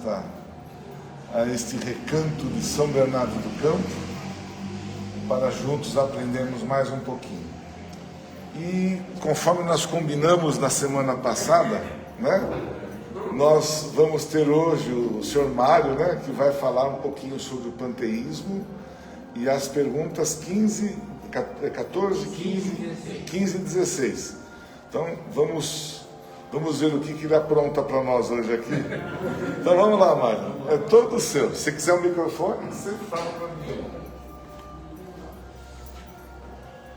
a este recanto de São Bernardo do Campo, para juntos aprendermos mais um pouquinho. E conforme nós combinamos na semana passada, né, nós vamos ter hoje o senhor Mário, né, que vai falar um pouquinho sobre o panteísmo e as perguntas 14, 15 e 16. Então vamos ver o que ele apronta para nós hoje aqui. Então vamos lá, Mário. É todo seu. Se quiser o microfone, você fala para mim.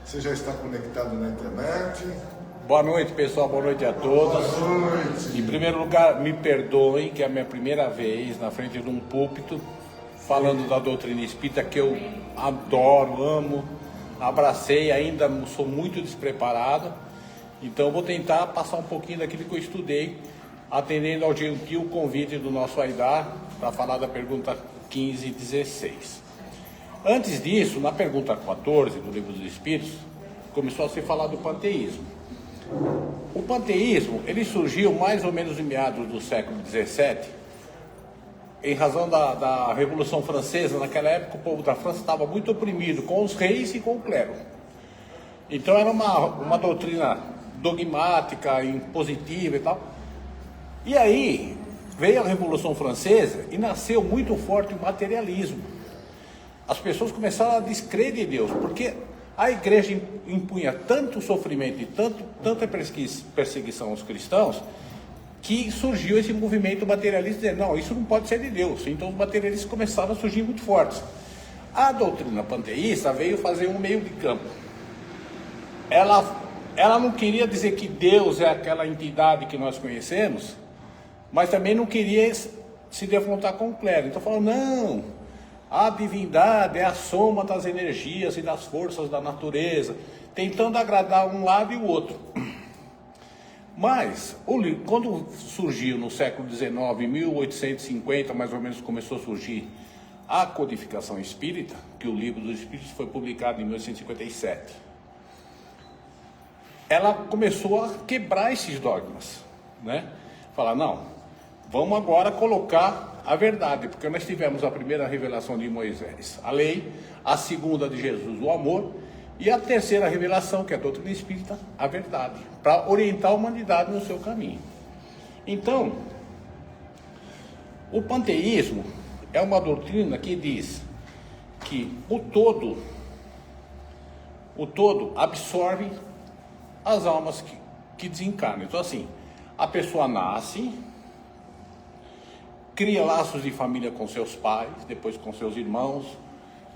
Você já está conectado na internet? Boa noite, pessoal. Boa noite a todos. Boa noite. Em primeiro lugar, me perdoem que é a minha primeira vez na frente de um púlpito falando da doutrina espírita, que eu adoro, amo, abracei, ainda sou muito despreparado. Então eu vou tentar passar um pouquinho daquilo que eu estudei, atendendo ao gentil convite do nosso Aidar para falar da pergunta 15 e 16. Antes disso, na pergunta 14 do Livro dos Espíritos, começou a se falar do panteísmo. O panteísmo, ele surgiu mais ou menos em meados do século XVII, em razão da Revolução Francesa. Naquela época o povo da França estava muito oprimido com os reis e com o clero. Então era uma doutrina dogmática, impositiva e tal. E aí veio a Revolução Francesa e nasceu muito forte o materialismo. As pessoas começaram a descrer de Deus, porque a igreja impunha tanto sofrimento e tanta perseguição aos cristãos, que surgiu esse movimento materialista dizendo, não, isso não pode ser de Deus. Então os materialistas começaram a surgir muito fortes. A doutrina panteísta veio fazer um meio de campo. Ela não queria dizer que Deus é aquela entidade que nós conhecemos, mas também não queria se defrontar com o clero. Então falou, não, a divindade é a soma das energias e das forças da natureza, tentando agradar um lado e o outro. Mas, quando surgiu no século XIX, em 1850, mais ou menos, começou a surgir a codificação espírita, que o Livro dos Espíritos foi publicado em 1857. Ela começou a quebrar esses dogmas, né? Falar, não, vamos agora colocar a verdade, porque nós tivemos a primeira revelação de Moisés, a lei, a segunda de Jesus, o amor, e a terceira revelação, que é a doutrina espírita, a verdade, para orientar a humanidade no seu caminho. Então, o panteísmo é uma doutrina que diz que o todo absorve as almas que desencarnam. Então assim, a pessoa nasce, cria laços de família com seus pais, depois com seus irmãos,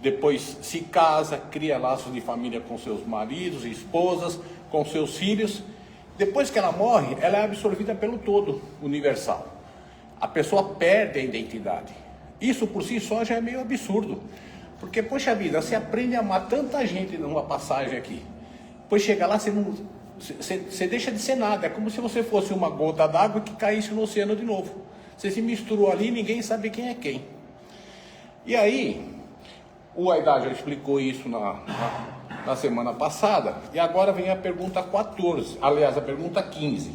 depois se casa, cria laços de família com seus maridos e esposas, com seus filhos. Depois que ela morre, ela é absorvida pelo todo universal. A pessoa perde a identidade. Isso por si só já é meio absurdo, porque, poxa vida, você aprende a amar tanta gente numa passagem aqui, depois chega lá, você deixa de ser nada. É como se você fosse uma gota d'água que caísse no oceano de novo. Você se misturou ali e ninguém sabe quem é quem. E aí, o Aidar já explicou isso na semana passada, e agora vem a pergunta 14, aliás, a pergunta 15.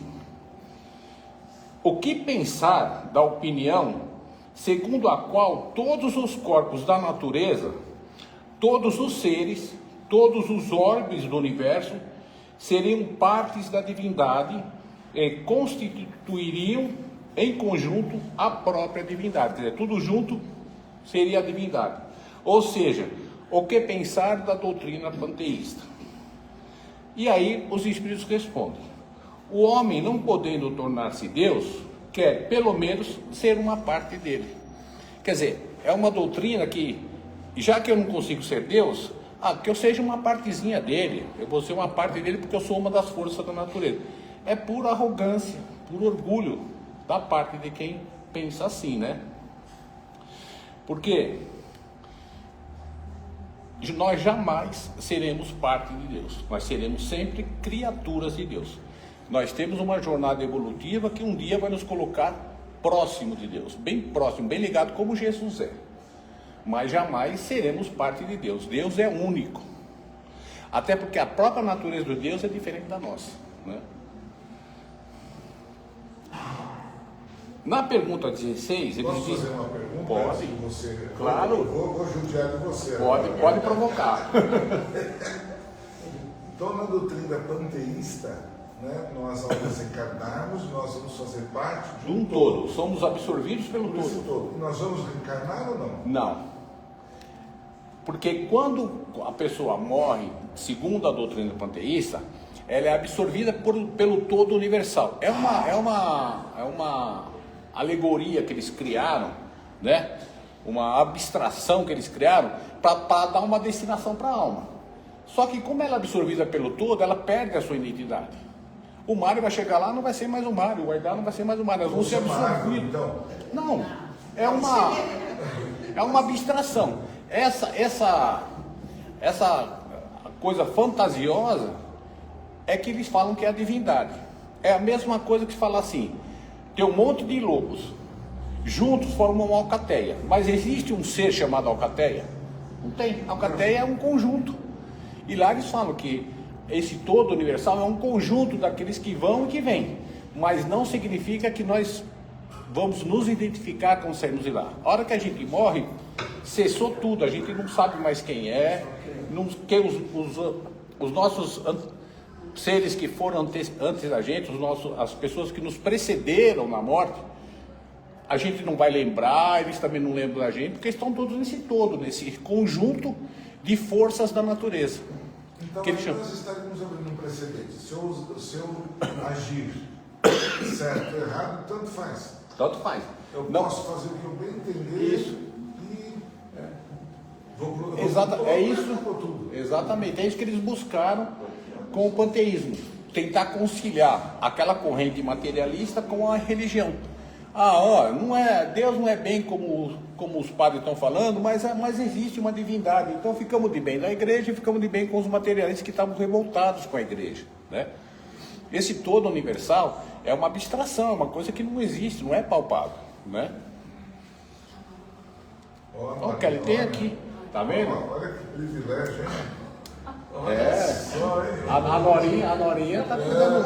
O que pensar da opinião segundo a qual todos os corpos da natureza, todos os seres, todos os orbes do universo seriam partes da divindade e constituiriam em conjunto a própria divindade? Quer dizer, tudo junto seria a divindade. Ou seja, o que pensar da doutrina panteísta? E aí os espíritos respondem: o homem, não podendo tornar-se Deus, quer pelo menos ser uma parte dele. Quer dizer, é uma doutrina que, já que eu não consigo ser Deus, que eu seja uma partezinha dele, eu vou ser uma parte dele porque eu sou uma das forças da natureza. É pura arrogância, puro orgulho da parte de quem pensa assim, né? Porque nós jamais seremos parte de Deus, nós seremos sempre criaturas de Deus. Nós temos uma jornada evolutiva que um dia vai nos colocar próximo de Deus, bem próximo, bem ligado como Jesus é. Mas jamais seremos parte de Deus. Deus é único. Até porque a própria natureza de Deus é diferente da nossa, né? Na pergunta 16, eles Posso dizem... fazer uma pergunta? Pode. Antes de você... Claro. Vou judiar de você. Pode provocar. Então, na doutrina panteísta, né, nós ao desencarnarmos, nós vamos fazer parte De um todo. Somos absorvidos pelo Por isso todo. todo. Nós vamos reencarnar ou não? Não. Porque quando a pessoa morre, segundo a doutrina panteísta, ela é absorvida pelo todo universal. É uma alegoria que eles criaram, né? Uma abstração que eles criaram para dar uma destinação para a alma. Só que como ela é absorvida pelo todo, ela perde a sua identidade. O Mário vai chegar lá, não vai ser mais o Mário, o Guardar não vai ser mais o Mário, elas vão ser absorvidos. Então, Não, é uma abstração. Essa coisa fantasiosa é que eles falam que é a divindade. É a mesma coisa que se falar assim, tem um monte de lobos, juntos formam uma alcateia, mas existe um ser chamado alcateia? Não tem, a alcateia é um conjunto. E lá eles falam que esse todo universal é um conjunto daqueles que vão e que vêm, mas não significa que nós vamos nos identificar quando sairmos de lá. A hora que a gente morre, cessou tudo, a gente não sabe mais quem é, os nossos seres que foram antes da gente, as pessoas que nos precederam na morte, a gente não vai lembrar, eles também não lembram da gente, porque estão todos nesse todo, nesse conjunto de forças da natureza. Então que aí nós estaríamos abrindo um precedente. Se eu agir certo ou errado, tanto faz. Tanto faz. Eu Não. posso fazer o que eu bem entender. Isso. E É isso. Tudo. Exatamente. É isso que eles buscaram com o panteísmo. Tentar conciliar aquela corrente materialista com a religião. Deus não é bem como os padres estão falando, mas existe uma divindade. Então ficamos de bem na igreja e ficamos de bem com os materialistas que estavam revoltados com a igreja, né? Esse todo universal é uma abstração, é uma coisa que não existe, não é palpável, né? Olha o que ele tem aqui, tá vendo? Olha que privilégio, hein? Só, hein? A Norinha tá cuidando.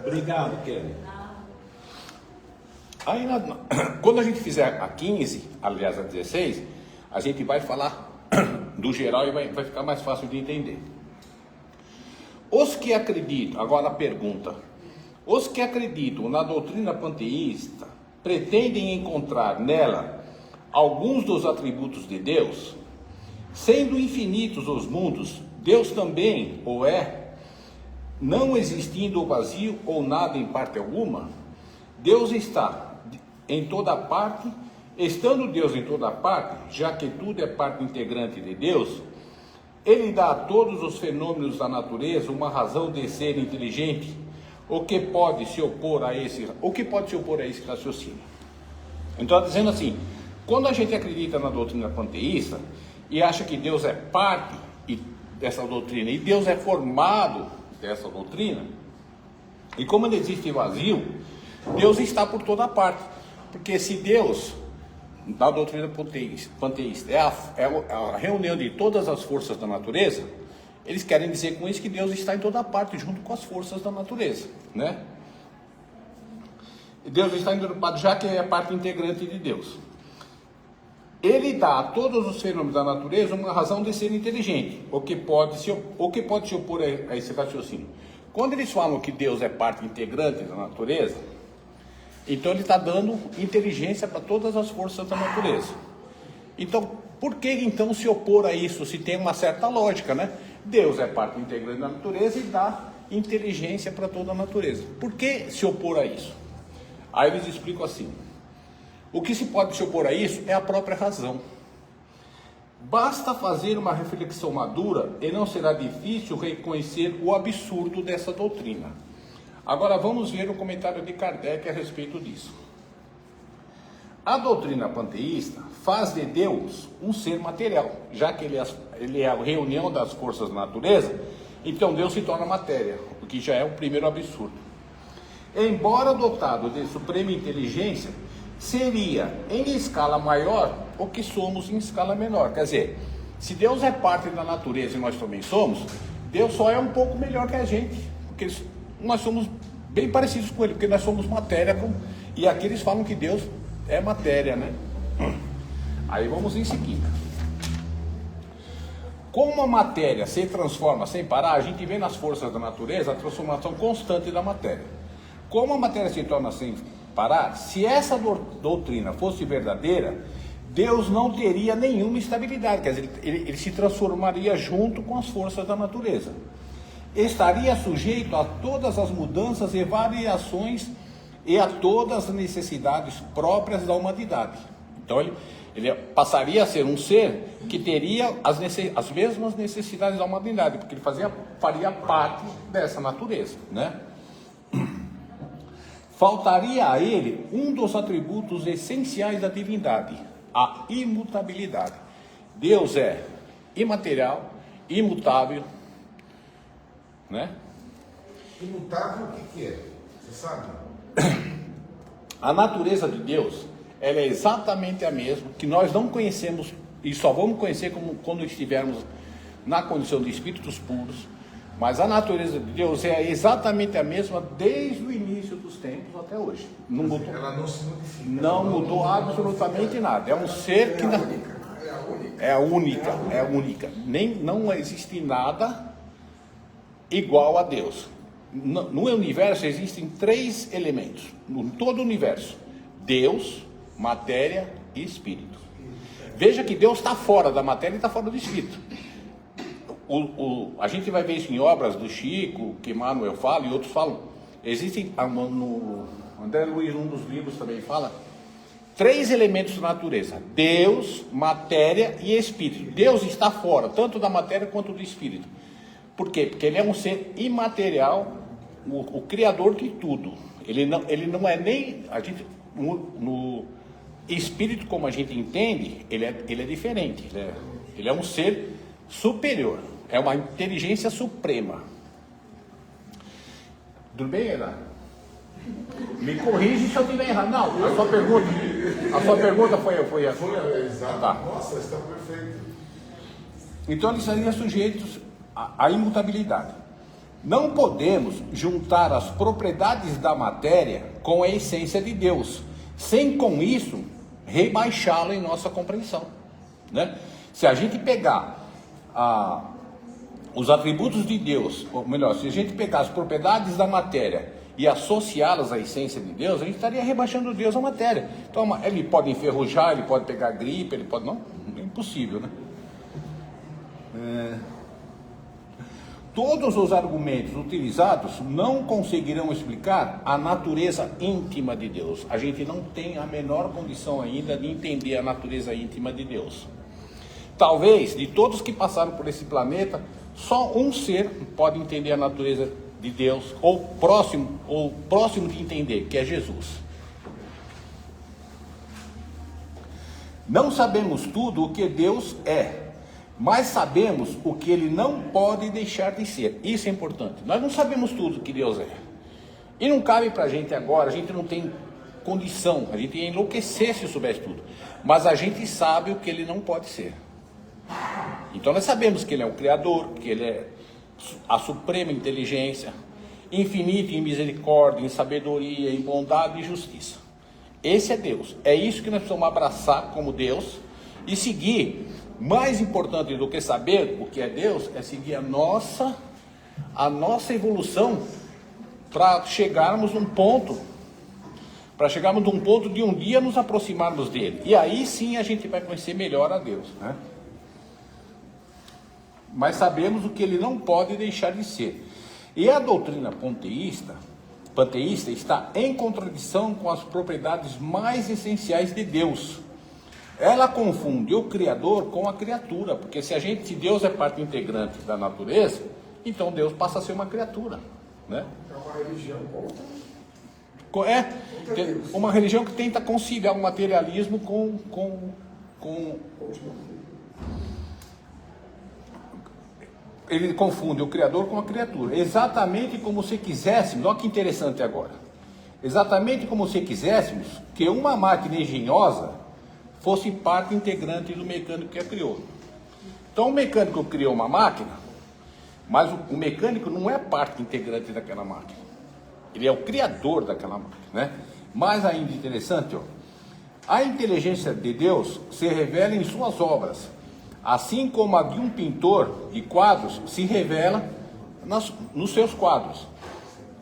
Obrigado, Kelly. Aí, quando a gente fizer a 15, aliás a 16, a gente vai falar do geral e vai ficar mais fácil de entender. Os que acreditam, agora a pergunta, os que acreditam na doutrina panteísta pretendem encontrar nela alguns dos atributos de Deus? Sendo infinitos os mundos, Deus também o é? Não existindo o vazio ou nada em parte alguma? Deus está em toda parte. Estando Deus em toda parte, já que tudo é parte integrante de Deus, Ele dá a todos os fenômenos da natureza uma razão de ser inteligente. O que pode se opor a esse raciocínio? Então, dizendo assim, quando a gente acredita na doutrina panteísta e acha que Deus é parte dessa doutrina e Deus é formado dessa doutrina, e como não existe vazio, Deus está por toda parte. Porque se Deus, na doutrina panteísta, é a reunião de todas as forças da natureza, eles querem dizer com isso que Deus está em toda parte, junto com as forças da natureza, né? E Deus está em toda parte, já que é parte integrante de Deus. Ele dá a todos os fenômenos da natureza uma razão de ser inteligente, o que pode se opor a esse raciocínio. Quando eles falam que Deus é parte integrante da natureza, então ele está dando inteligência para todas as forças da natureza. Então, por que então se opor a isso, se tem uma certa lógica, né? Deus é parte integrante da natureza e dá inteligência para toda a natureza. Por que se opor a isso? Aí eles explicam assim: o que se pode se opor a isso é a própria razão. Basta fazer uma reflexão madura e não será difícil reconhecer o absurdo dessa doutrina. Agora vamos ver o comentário de Kardec a respeito disso. A doutrina panteísta faz de Deus um ser material, já que ele é a reunião das forças da natureza, então Deus se torna matéria, o que já é o primeiro absurdo. Embora dotado de suprema inteligência, seria em escala maior o que somos em escala menor. Quer dizer, se Deus é parte da natureza e nós também somos, Deus só é um pouco melhor que a gente, porque nós somos bem parecidos com ele, porque nós somos matéria, e aqui eles falam que Deus é matéria, né? Aí vamos em seguida. Como a matéria se transforma sem parar, a gente vê nas forças da natureza a transformação constante da matéria. Como a matéria se torna sem parar, se essa doutrina fosse verdadeira, Deus não teria nenhuma estabilidade, quer dizer, ele se transformaria junto com as forças da natureza. Estaria sujeito a todas as mudanças e variações e a todas as necessidades próprias da humanidade. Então ele passaria a ser um ser que teria as mesmas necessidades da humanidade, porque ele faria parte dessa natureza, né? Faltaria a ele um dos atributos essenciais da divindade, a imutabilidade. Deus é imaterial, imutável, né? Imutável, o que é? Você sabe? A natureza de Deus, ela é exatamente a mesma, que nós não conhecemos e só vamos conhecer quando estivermos na condição de espíritos puros, mas a natureza de Deus é exatamente a mesma desde o início dos tempos até hoje. Não mudou, ela não se modifica. não mudou absolutamente nada. É um ser que é a única. Não existe nada igual a Deus. No universo existem 3 elementos, em todo o universo: Deus, matéria e espírito. Veja que Deus está fora da matéria e está fora do espírito. A gente vai ver isso em obras do Chico, que Emmanuel fala e outros falam. Existem, no André Luiz, um dos livros também fala, 3 elementos da natureza: Deus, matéria e espírito. Deus está fora, tanto da matéria quanto do espírito. Por quê? Porque ele é um ser imaterial, o criador de tudo. Ele não é nem... No espírito, como a gente entende, ele é diferente. Ele é um ser superior. É uma inteligência suprema. Tudo bem, Ana? Me corrige se eu estiver errado. Não, a sua pergunta foi essa. Foi, exato. Tá. Nossa, está perfeito. Então eles seriam sujeitos à imutabilidade. Não podemos juntar as propriedades da matéria com a essência de Deus, sem com isso rebaixá-la em nossa compreensão, né? Se a gente pegar os atributos de Deus, ou melhor, se a gente pegar as propriedades da matéria e associá-las à essência de Deus, a gente estaria rebaixando Deus à matéria. Então ele pode enferrujar, ele pode pegar gripe, ele pode... Não, é impossível, né? Todos os argumentos utilizados não conseguirão explicar a natureza íntima de Deus. A gente não tem a menor condição ainda de entender a natureza íntima de Deus. Talvez, de todos que passaram por esse planeta, só um ser pode entender a natureza de Deus, ou próximo de entender, que é Jesus. Não sabemos tudo o que Deus é, mas sabemos o que ele não pode deixar de ser. Isso é importante. Nós não sabemos tudo o que Deus é. E não cabe para a gente agora, a gente não tem condição, a gente ia enlouquecer se soubesse tudo. Mas a gente sabe o que ele não pode ser. Então nós sabemos que ele é o Criador, que ele é a suprema inteligência, infinito em misericórdia, em sabedoria, em bondade e justiça. Esse é Deus. É isso que nós precisamos abraçar como Deus e seguir. Mais importante do que saber o que é Deus é seguir a nossa evolução para chegarmos num ponto de um dia nos aproximarmos dele. E aí sim a gente vai conhecer melhor a Deus, né? Mas sabemos o que ele não pode deixar de ser. E a doutrina panteísta está em contradição com as propriedades mais essenciais de Deus. Ela confunde o Criador com a criatura, porque se Deus é parte integrante da natureza, então Deus passa a ser uma criatura, né? É uma religião uma religião que tenta conciliar o materialismo com ele confunde o Criador com a criatura, exatamente como se quiséssemos, olha que interessante agora, exatamente como se quiséssemos que uma máquina engenhosa fosse parte integrante do mecânico que a criou. Então o mecânico criou uma máquina, mas o mecânico não é parte integrante daquela máquina. Ele é o criador daquela máquina, né? Mais ainda interessante, ó, a inteligência de Deus se revela em suas obras, assim como a de um pintor de quadros se revela nos seus quadros.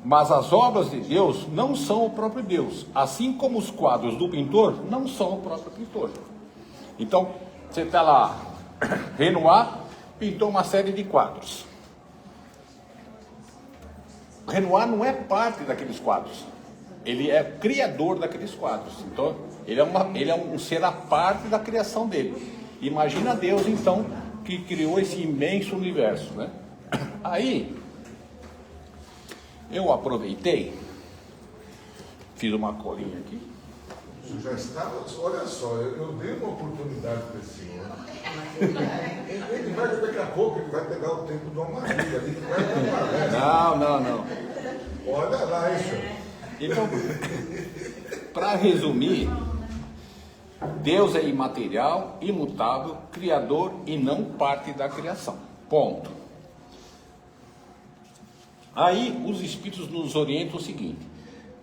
Mas as obras de Deus não são o próprio Deus, assim como os quadros do pintor não são o próprio pintor. Então, você está lá, Renoir pintou uma série de quadros. Renoir não é parte daqueles quadros, ele é criador daqueles quadros. Então, ele é um ser à parte da criação dele. Imagina Deus, então, que criou esse imenso universo, né? Aí, eu aproveitei, fiz uma colinha aqui. Isso já estava, olha só, eu dei uma oportunidade para esse senhor. Ele vai, daqui a pouco, ele vai pegar o tempo do Almarilha ali, que vai dar uma Não. Olha lá, hein, senhor. Então, para resumir, Deus é imaterial, imutável, criador e não parte da criação. Ponto. Aí os Espíritos nos orientam o seguinte: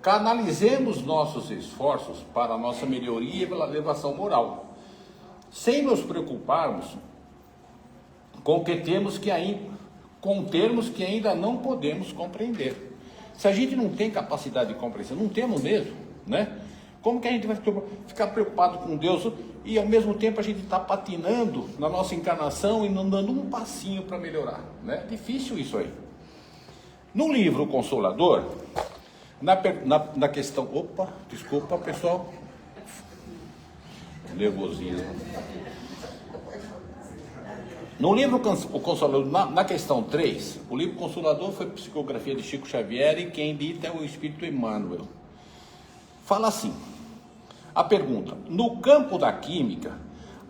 canalizemos nossos esforços para a nossa melhoria e pela elevação moral, sem nos preocuparmos com termos que ainda não podemos compreender. Se a gente não tem capacidade de compreensão, não temos mesmo, né? Como que a gente vai ficar preocupado com Deus e ao mesmo tempo a gente está patinando na nossa encarnação e não dando um passinho para melhorar, né? Difícil isso aí. No livro Consolador, na questão... Opa, desculpa pessoal, nervosismo. No livro O Consolador, na questão 3, o livro Consolador foi psicografia de Chico Xavier e quem dita é o Espírito Emmanuel. Fala assim, a pergunta: no campo da química,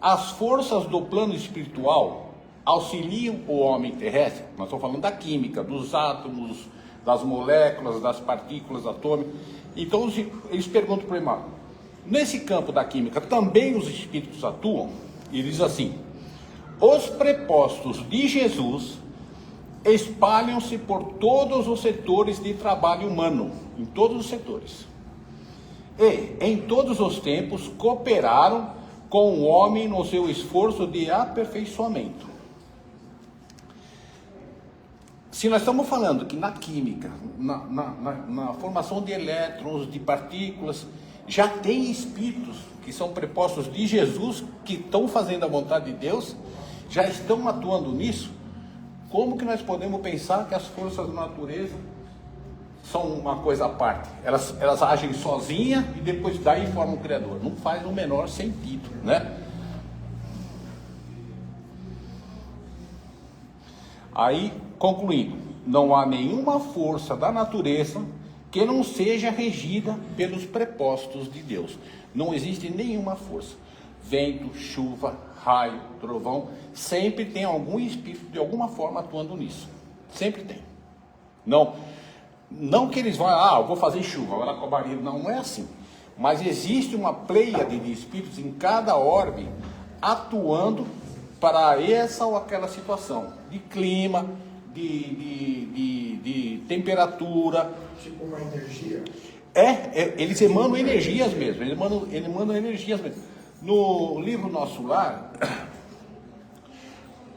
as forças do plano espiritual auxiliam o homem terrestre? Nós estamos falando da química, dos átomos, das moléculas, das partículas atômicas. Então eles perguntam para o Emmanuel: nesse campo da química também os espíritos atuam? E ele diz assim: os prepostos de Jesus espalham-se por todos os setores de trabalho humano, em todos os setores. E, em todos os tempos, cooperaram com o homem no seu esforço de aperfeiçoamento. Se nós estamos falando que na química, na formação de elétrons, de partículas, já tem espíritos que são prepostos de Jesus, que estão fazendo a vontade de Deus, já estão atuando nisso, como que nós podemos pensar que as forças da natureza são uma coisa à parte? Elas agem sozinhas e depois daí formam um criador. Não faz o menor sentido, né? Aí, concluindo, não há nenhuma força da natureza que não seja regida pelos prepostos de Deus. Não existe nenhuma força. Vento, chuva, raio, trovão, sempre tem algum espírito de alguma forma atuando nisso. Sempre tem. Não que eles vão, eu vou fazer chuva, agora com a barriga. Não é assim. Mas existe uma pleiade de espíritos em cada orbe atuando para essa ou aquela situação de clima, de temperatura. Tipo uma energia. Eles emanam energias mesmo. Eles emanam energias mesmo. No livro Nosso Lar,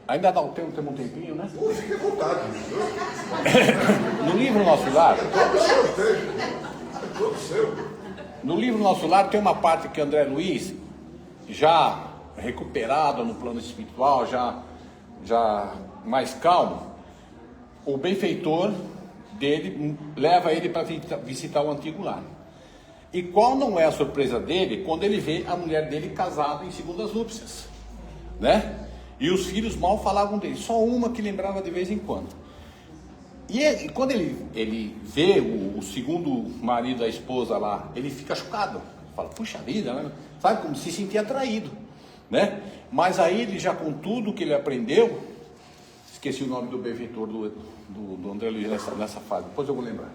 ainda dá temos um tempinho, né? Fique à vontade. No livro Nosso Lar, Todo seu. no livro Nosso Lar tem uma parte que André Luiz, já recuperado no plano espiritual, já mais calmo, o benfeitor dele leva ele para visitar o antigo lar. E qual não é a surpresa dele quando ele vê a mulher dele casada em segundas núpcias, né? E os filhos mal falavam dele, só uma que lembrava de vez em quando. E quando ele vê o segundo marido da esposa lá, ele fica chocado, fala, puxa vida, né? Sabe, como se sentia atraído, né? Mas aí ele já com tudo que ele aprendeu, esqueci o nome do benfeitor do André Luiz nessa fase, depois eu vou lembrar.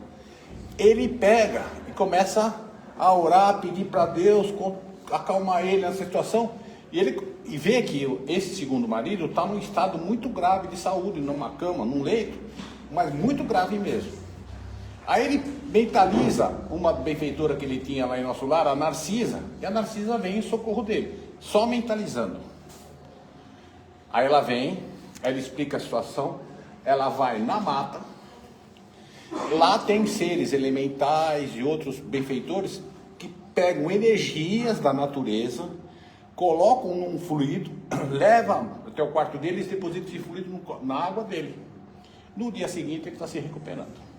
Ele pega e começa a orar, pedir para Deus acalmar ele nessa situação, e vê que esse segundo marido está num estado muito grave de saúde, numa cama, num leito, mas muito grave mesmo. Aí ele mentaliza uma benfeitora que ele tinha lá em nosso lar, a Narcisa, e a Narcisa vem em socorro dele, só mentalizando. Aí ela vem, ela explica a situação, ela vai na mata, lá tem seres elementais e outros benfeitores que pegam energias da natureza, colocam num fluido, levam até o quarto dele e depositam esse fluido na água dele. No dia seguinte ele está se recuperando.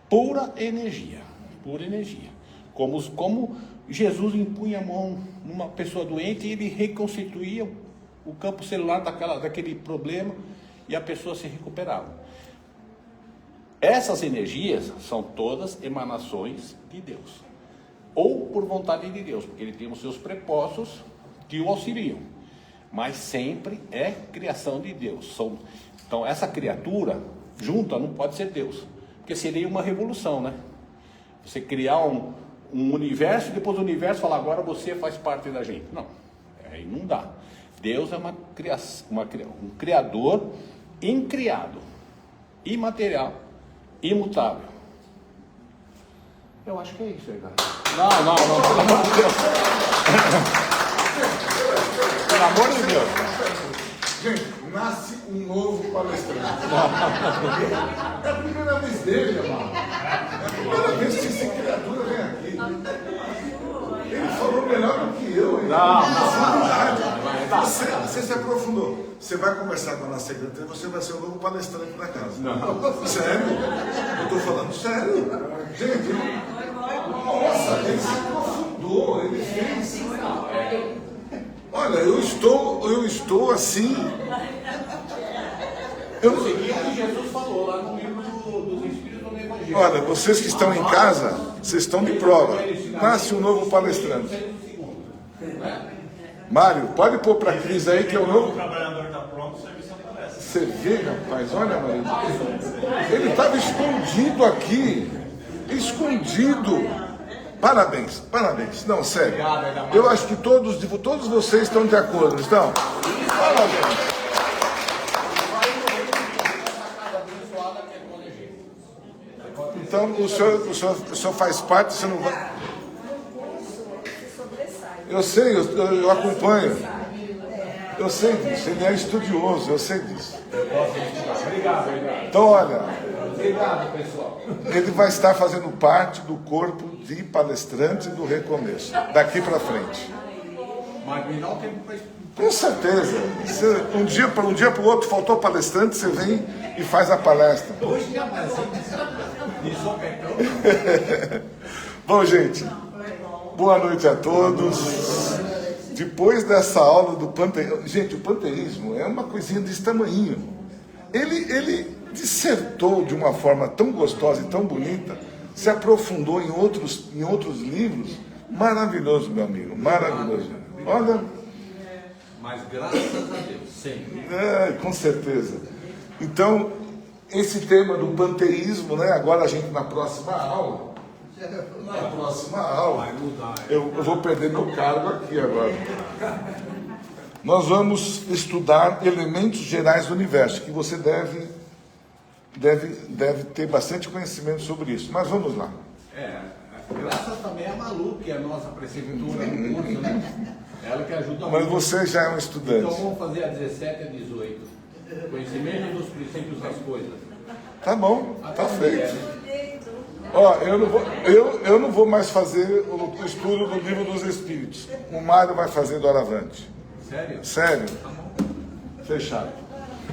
Pura energia, pura energia. Como Jesus impunha a mão numa pessoa doente e ele reconstituía o campo celular daquele problema e a pessoa se recuperava. Essas energias são todas emanações de Deus, ou por vontade de Deus, porque ele tem os seus prepostos que o auxiliam, mas sempre é criação de Deus. Então essa criatura junta não pode ser Deus, porque seria uma revolução, né? Você criar um universo e depois o universo falar, agora você faz parte da gente. Não, aí não dá. Deus é um criador incriado, imaterial, imutável. Eu acho que é isso aí, cara. Não, pelo amor de Deus. Pelo amor de Deus. Gente, nasce um novo palestrante. É a primeira vez dele, amado. É a primeira vez que essa criatura vem aqui. Ele falou melhor do que eu. Você se aprofundou. Você vai conversar com a nossa secretária, você vai ser o novo palestrante da casa. Não. Sério? Eu estou falando sério. Gente, nossa, ele se aprofundou, ele fez. Olha, eu estou assim. Eu segui o que Jesus falou lá no livro dos Espíritos do Evangelho. Olha, vocês que estão em casa, vocês estão de prova. Nasce um novo palestrante. Mário, pode pôr para a Cris aí que é o novo. O trabalhador está pronto, o serviço aparece. Você vê, rapaz, olha, Mário. Ele estava escondido aqui. Escondido. Parabéns, parabéns. Não, sério. Eu acho que todos vocês estão de acordo, estão? Parabéns. Então, o senhor faz parte, você não vai... Eu sei, eu acompanho. Eu sei disso, ele é estudioso, eu sei disso. Obrigado. Então, olha, Obrigado, pessoal. ele vai estar fazendo parte do corpo de palestrante do Recomeço, daqui para frente. Mas me dá um tempo para Com certeza. Um dia para o outro, faltou palestrante, você vem e faz a palestra. hoje já apareceu de sopetão. Bom, gente, boa noite a todos. Depois dessa aula do panteísmo, gente, o panteísmo é uma coisinha desse tamanho. Ele dissertou de uma forma tão gostosa e tão bonita, se aprofundou em outros livros. Maravilhoso, meu amigo, maravilhoso. Olha, Mas graças a Deus, sempre. com certeza. Então, esse tema do panteísmo, né? Agora a gente na próxima aula. Eu vou perder meu cargo aqui agora. Nós vamos estudar elementos gerais do universo, que você deve ter bastante conhecimento sobre isso. Mas vamos lá. Graças também a Malu, que é a nossa preceptora no curso, né? Ela que ajuda Mas muito. você já é um estudante. Então vamos fazer a 17 e a 18. Conhecimento dos princípios das coisas. Tá bom, tá feito. Ó, eu não vou mais fazer o estudo do livro dos Espíritos. O Mário vai fazer doravante. Sério? Sério? Fechado.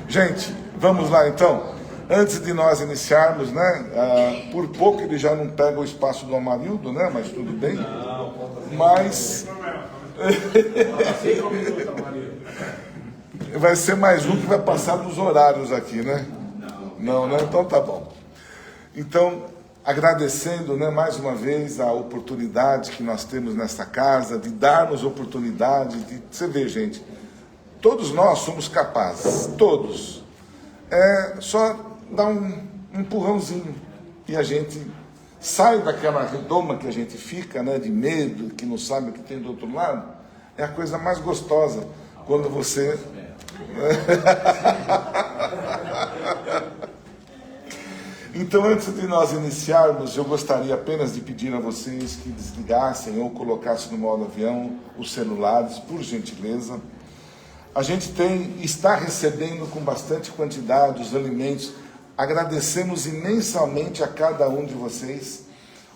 Gente, vamos lá então. Antes de nós iniciarmos, né? Por pouco ele já não pega o espaço do Amarildo, né? Mas tudo bem. Mas vai ser mais um que vai passar dos horários aqui, né? Não, né? Então tá bom. Então, agradecendo, né, mais uma vez a oportunidade que nós temos nesta casa, de darmos oportunidade, de você vê, gente, todos nós somos capazes, todos. É só dar um empurrãozinho e a gente sai daquela redoma que a gente fica, né, de medo, que não sabe o que tem do outro lado. É a coisa mais gostosa quando você... Então, antes de nós iniciarmos, eu gostaria apenas de pedir a vocês que desligassem ou colocassem no modo avião os celulares, por gentileza. A gente está recebendo com bastante quantidade os alimentos. Agradecemos imensamente a cada um de vocês,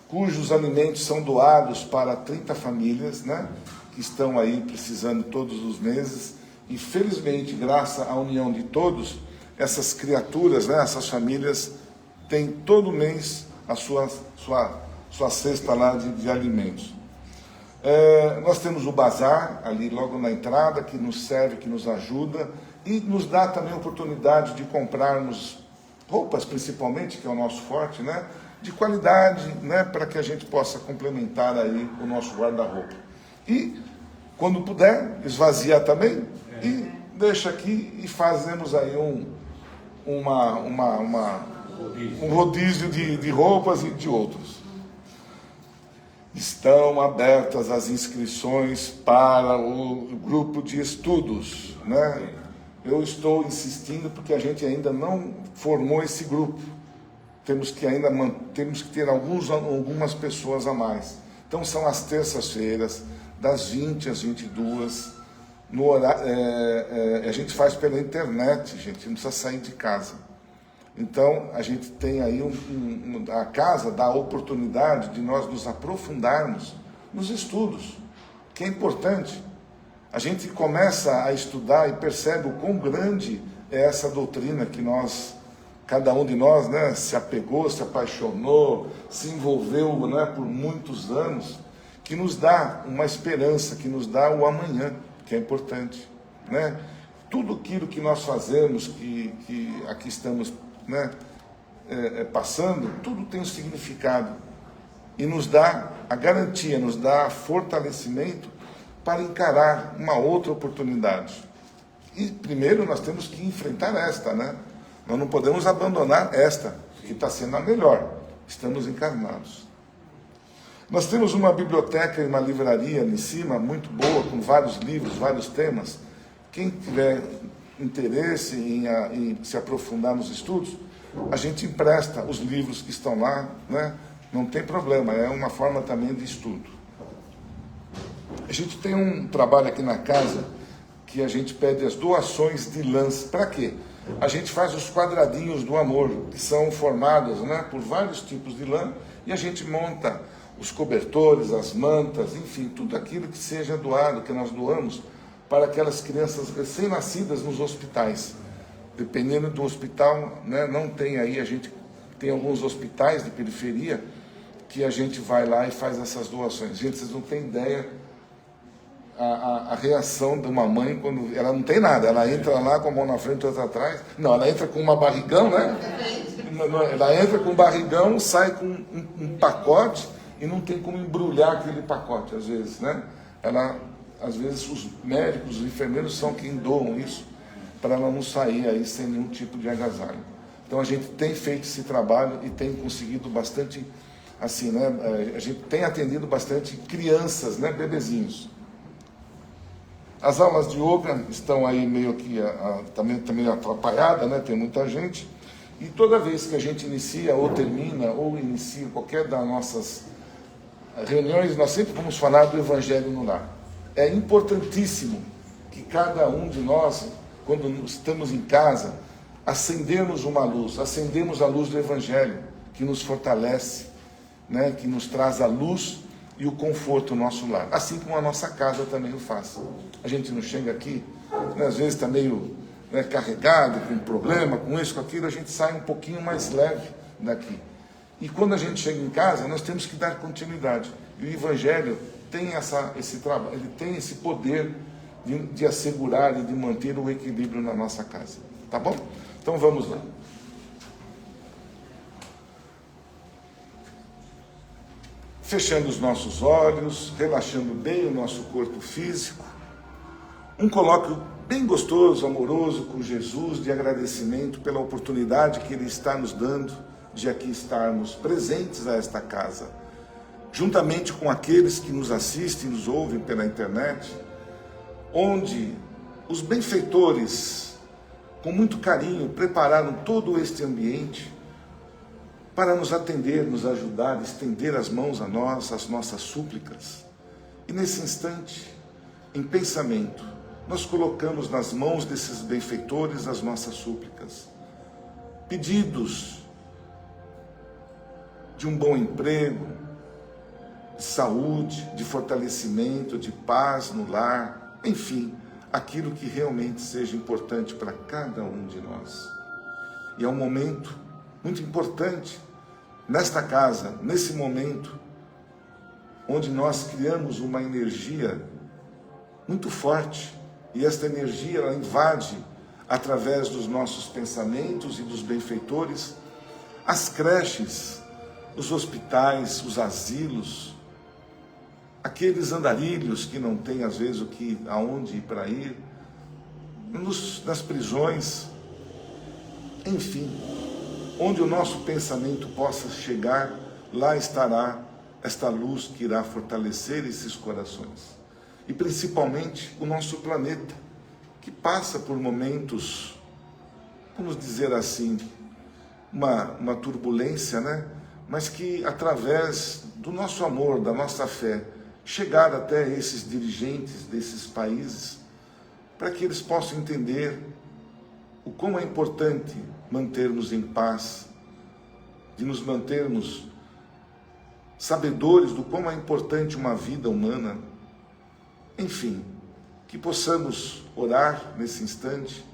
cujos alimentos são doados para 30 famílias, né, que estão aí precisando todos os meses. E felizmente, graças à união de todos, essas criaturas, né, essas famílias, têm todo mês a sua cesta lá de alimentos. Nós temos o bazar ali logo na entrada, que nos serve, que nos ajuda e nos dá também a oportunidade de comprarmos roupas, principalmente, que é o nosso forte, né, de qualidade, né, para que a gente possa complementar aí o nosso guarda-roupa. E, quando puder, esvaziar também e deixa aqui e fazemos aí um rodízio de roupas e de outros. Estão abertas as inscrições para o grupo de estudos, né? Eu estou insistindo porque a gente ainda não formou esse grupo. Temos que ter algumas pessoas a mais. Então são as terças-feiras, das 20 às 22, no horário, a gente faz pela internet, gente, não precisa sair de casa. Então, a gente tem aí a casa dá a oportunidade de nós nos aprofundarmos nos estudos, que é importante. A gente começa a estudar e percebe o quão grande é essa doutrina que cada um de nós, né, se apegou, se apaixonou, se envolveu, né, por muitos anos, que nos dá uma esperança, que nos dá o amanhã, que é importante, né? Tudo aquilo que nós fazemos, que aqui estamos, né, passando, tudo tem um significado e nos dá a garantia, nos dá fortalecimento para encarar uma outra oportunidade. E primeiro nós temos que enfrentar esta, né? Nós não podemos abandonar esta, que está sendo a melhor. Estamos encarnados. Nós temos uma biblioteca e uma livraria ali em cima, muito boa, com vários livros, vários temas. Quem tiver interesse em se aprofundar nos estudos, a gente empresta os livros que estão lá, né? Não tem problema, é uma forma também de estudo. A gente tem um trabalho aqui na casa que a gente pede as doações de lãs. Para quê? A gente faz os quadradinhos do amor, que são formados, né, por vários tipos de lã, e a gente monta os cobertores, as mantas, enfim, tudo aquilo que seja doado, que nós doamos para aquelas crianças recém-nascidas nos hospitais. Dependendo do hospital, né, não tem aí, a gente tem alguns hospitais de periferia que a gente vai lá e faz essas doações. Gente, vocês não têm ideia a reação de uma mãe quando ela não tem nada, ela entra lá com a mão na frente e outra atrás. Não, ela entra com uma barrigão, né? Ela entra com um barrigão, sai com um pacote e não tem como embrulhar aquele pacote, às vezes, né? Às vezes os médicos, os enfermeiros são quem doam isso para ela não sair aí sem nenhum tipo de agasalho. Então a gente tem feito esse trabalho e tem conseguido bastante, assim, né? A gente tem atendido bastante crianças, né? Bebezinhos. As aulas de yoga estão aí meio que também atrapalhadas, né? Tem muita gente. E toda vez que a gente inicia ou termina, ou inicia qualquer das nossas reuniões, nós sempre vamos falar do Evangelho no lar. É importantíssimo que cada um de nós, quando estamos em casa, acendemos uma luz, acendemos a luz do Evangelho, que nos fortalece, né? Que nos traz a luz e o conforto no nosso lar, assim como a nossa casa também o faz. A gente não chega aqui, né, às vezes está meio, né, carregado, com problema, com isso, com aquilo, a gente sai um pouquinho mais leve daqui. E quando a gente chega em casa, nós temos que dar continuidade. E o Evangelho tem esse trabalho, ele tem esse poder de assegurar e de manter o equilíbrio na nossa casa. Tá bom? Então vamos lá. Fechando os nossos olhos, relaxando bem o nosso corpo físico. Um colóquio bem gostoso, amoroso com Jesus, de agradecimento pela oportunidade que Ele está nos dando de aqui estarmos presentes a esta casa, juntamente com aqueles que nos assistem e nos ouvem pela internet, onde os benfeitores, com muito carinho, prepararam todo este ambiente para nos atender, nos ajudar, estender as mãos a nós, as nossas súplicas. E nesse instante, em pensamento, nós colocamos nas mãos desses benfeitores as nossas súplicas, pedidos de um bom emprego, de saúde, de fortalecimento, de paz no lar, enfim, aquilo que realmente seja importante para cada um de nós. E é um momento muito importante nesta casa, nesse momento, onde nós criamos uma energia muito forte, e esta energia ela invade, através dos nossos pensamentos e dos benfeitores, as creches, os hospitais, os asilos, aqueles andarilhos que não têm às vezes aonde ir para ir, nas prisões, enfim, onde o nosso pensamento possa chegar, lá estará esta luz que irá fortalecer esses corações. E principalmente o nosso planeta, que passa por momentos, vamos dizer assim, uma turbulência, né? Mas que através do nosso amor, da nossa fé, chegar até esses dirigentes desses países, para que eles possam entender o quão é importante mantermos em paz, de nos mantermos sabedores do quão é importante uma vida humana. Enfim, que possamos orar nesse instante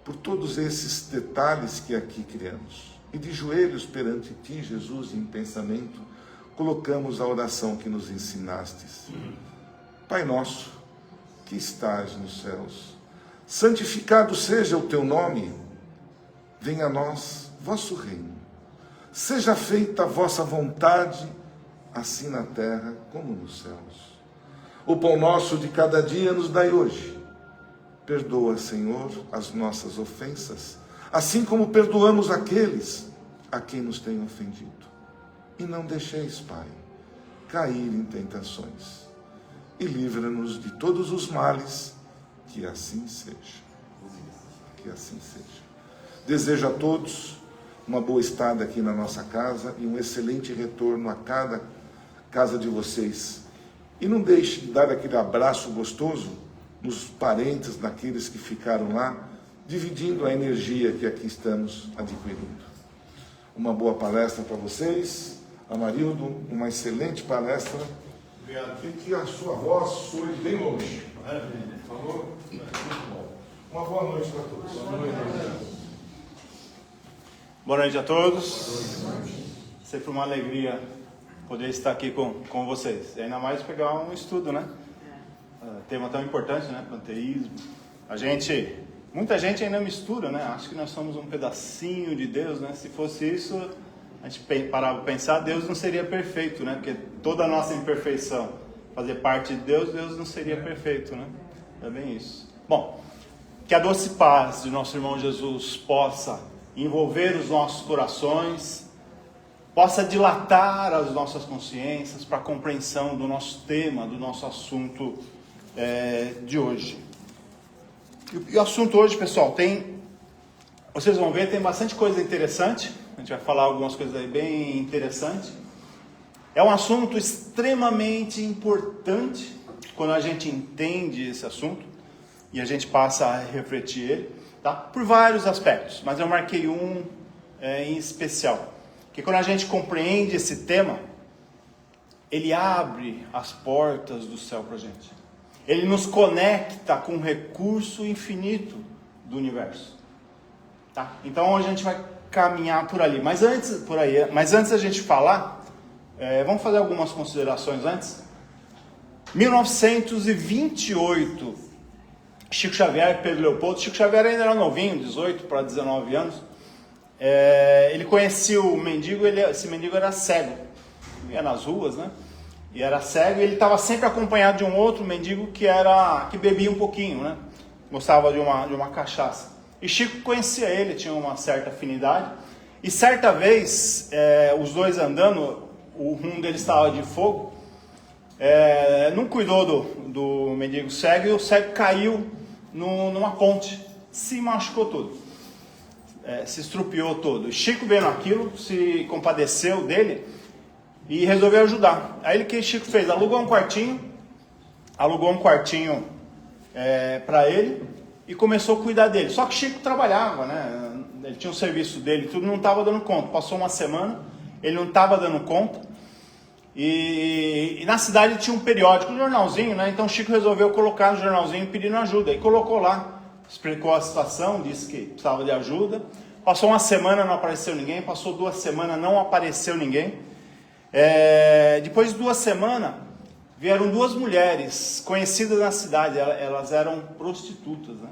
por todos esses detalhes que aqui criamos. E de joelhos perante Ti, Jesus, em pensamento, colocamos a oração que nos ensinastes. Pai nosso, que estás nos céus, santificado seja o Teu nome. Venha a nós vosso reino. Seja feita a vossa vontade, assim na terra como nos céus. O pão nosso de cada dia nos dai hoje. Perdoa, Senhor, as nossas ofensas, assim como perdoamos aqueles a quem nos têm ofendido. E não deixeis, Pai, cair em tentações. E livra-nos de todos os males, que assim seja. Que assim seja. Desejo a todos uma boa estada aqui na nossa casa e um excelente retorno a cada casa de vocês. E não deixe de dar aquele abraço gostoso nos parentes, naqueles que ficaram lá, dividindo a energia que aqui estamos adquirindo. Uma boa palestra para vocês. Amarildo, uma excelente palestra. Obrigado. E que a sua voz soe bem longe. Maravilha. Falou? Muito bom. Uma boa noite para todos. Boa noite a todos. Sempre uma alegria poder estar aqui com vocês. E ainda mais pegar um estudo, né? Tema tão importante, né? Panteísmo. Muita gente ainda mistura, né? Acho que nós somos um pedacinho de Deus, né? Se fosse isso, a gente parava para pensar, Deus não seria perfeito, né? Porque toda a nossa imperfeição fazer parte de Deus, Deus não seria perfeito, né? É bem isso. Bom, que a doce paz de nosso irmão Jesus possa envolver os nossos corações, possa dilatar as nossas consciências para a compreensão do nosso tema, do nosso assunto de hoje. E o assunto hoje, pessoal, vocês vão ver, tem bastante coisa interessante. A gente vai falar algumas coisas aí bem interessantes. É um assunto extremamente importante quando a gente entende esse assunto e a gente passa a refletir ele, tá? Por vários aspectos, mas eu marquei um em especial. Que quando a gente compreende esse tema, ele abre as portas do céu para a gente. Ele nos conecta com o recurso infinito do universo. Tá? Então a gente vai caminhar por ali. Mas antes da gente falar, vamos fazer algumas considerações antes. 1928, Chico Xavier e Pedro Leopoldo. Chico Xavier ainda era novinho, 18 para 19 anos. Ele conhecia o mendigo, esse mendigo era cego, ia nas ruas, né? E era cego, e ele estava sempre acompanhado de um outro mendigo que bebia um pouquinho, né? Gostava de uma cachaça. E Chico conhecia ele, tinha uma certa afinidade. E certa vez, os dois andando, o rumo dele estava de fogo, não cuidou do mendigo cego, e o cego caiu numa ponte, se machucou todo. se estrupiou todo. Chico, vendo aquilo, se compadeceu dele e resolveu ajudar. Aí o que Chico fez? Alugou um quartinho para ele e começou a cuidar dele. Só que Chico trabalhava, né? Ele tinha um serviço dele, tudo, não estava dando conta. Passou uma semana, ele não estava dando conta. E na cidade tinha um periódico, um jornalzinho, né? Então Chico resolveu colocar no jornalzinho pedindo ajuda. E colocou lá, explicou a situação, disse que precisava de ajuda. Passou uma semana, não apareceu ninguém. Passou 2 semanas, não apareceu ninguém. Depois de 2 semanas, vieram 2 mulheres conhecidas na cidade. Elas eram prostitutas, né?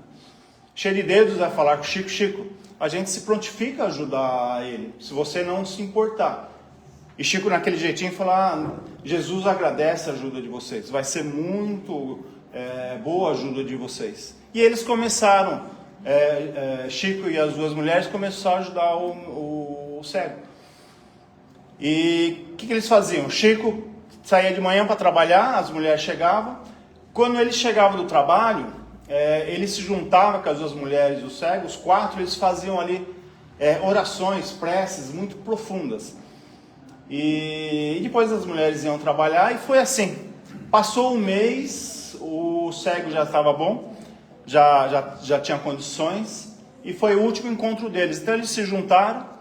Cheio de dedos, vai falar com Chico: Chico, a gente se prontifica a ajudar ele, se você não se importar. E Chico, naquele jeitinho, falou: Jesus agradece a ajuda de vocês, vai ser muito boa a ajuda de vocês. E eles começaram, Chico e as 2 mulheres começaram a ajudar o cego. E o que eles faziam? Chico saía de manhã para trabalhar, as mulheres chegavam. Quando ele chegava do trabalho, ele se juntava com as 2 mulheres e o cego, os 4, eles faziam ali orações, preces muito profundas. E depois as mulheres iam trabalhar e foi assim. Passou um mês, o cego já estava bom, já tinha condições, e foi o último encontro deles. Então eles se juntaram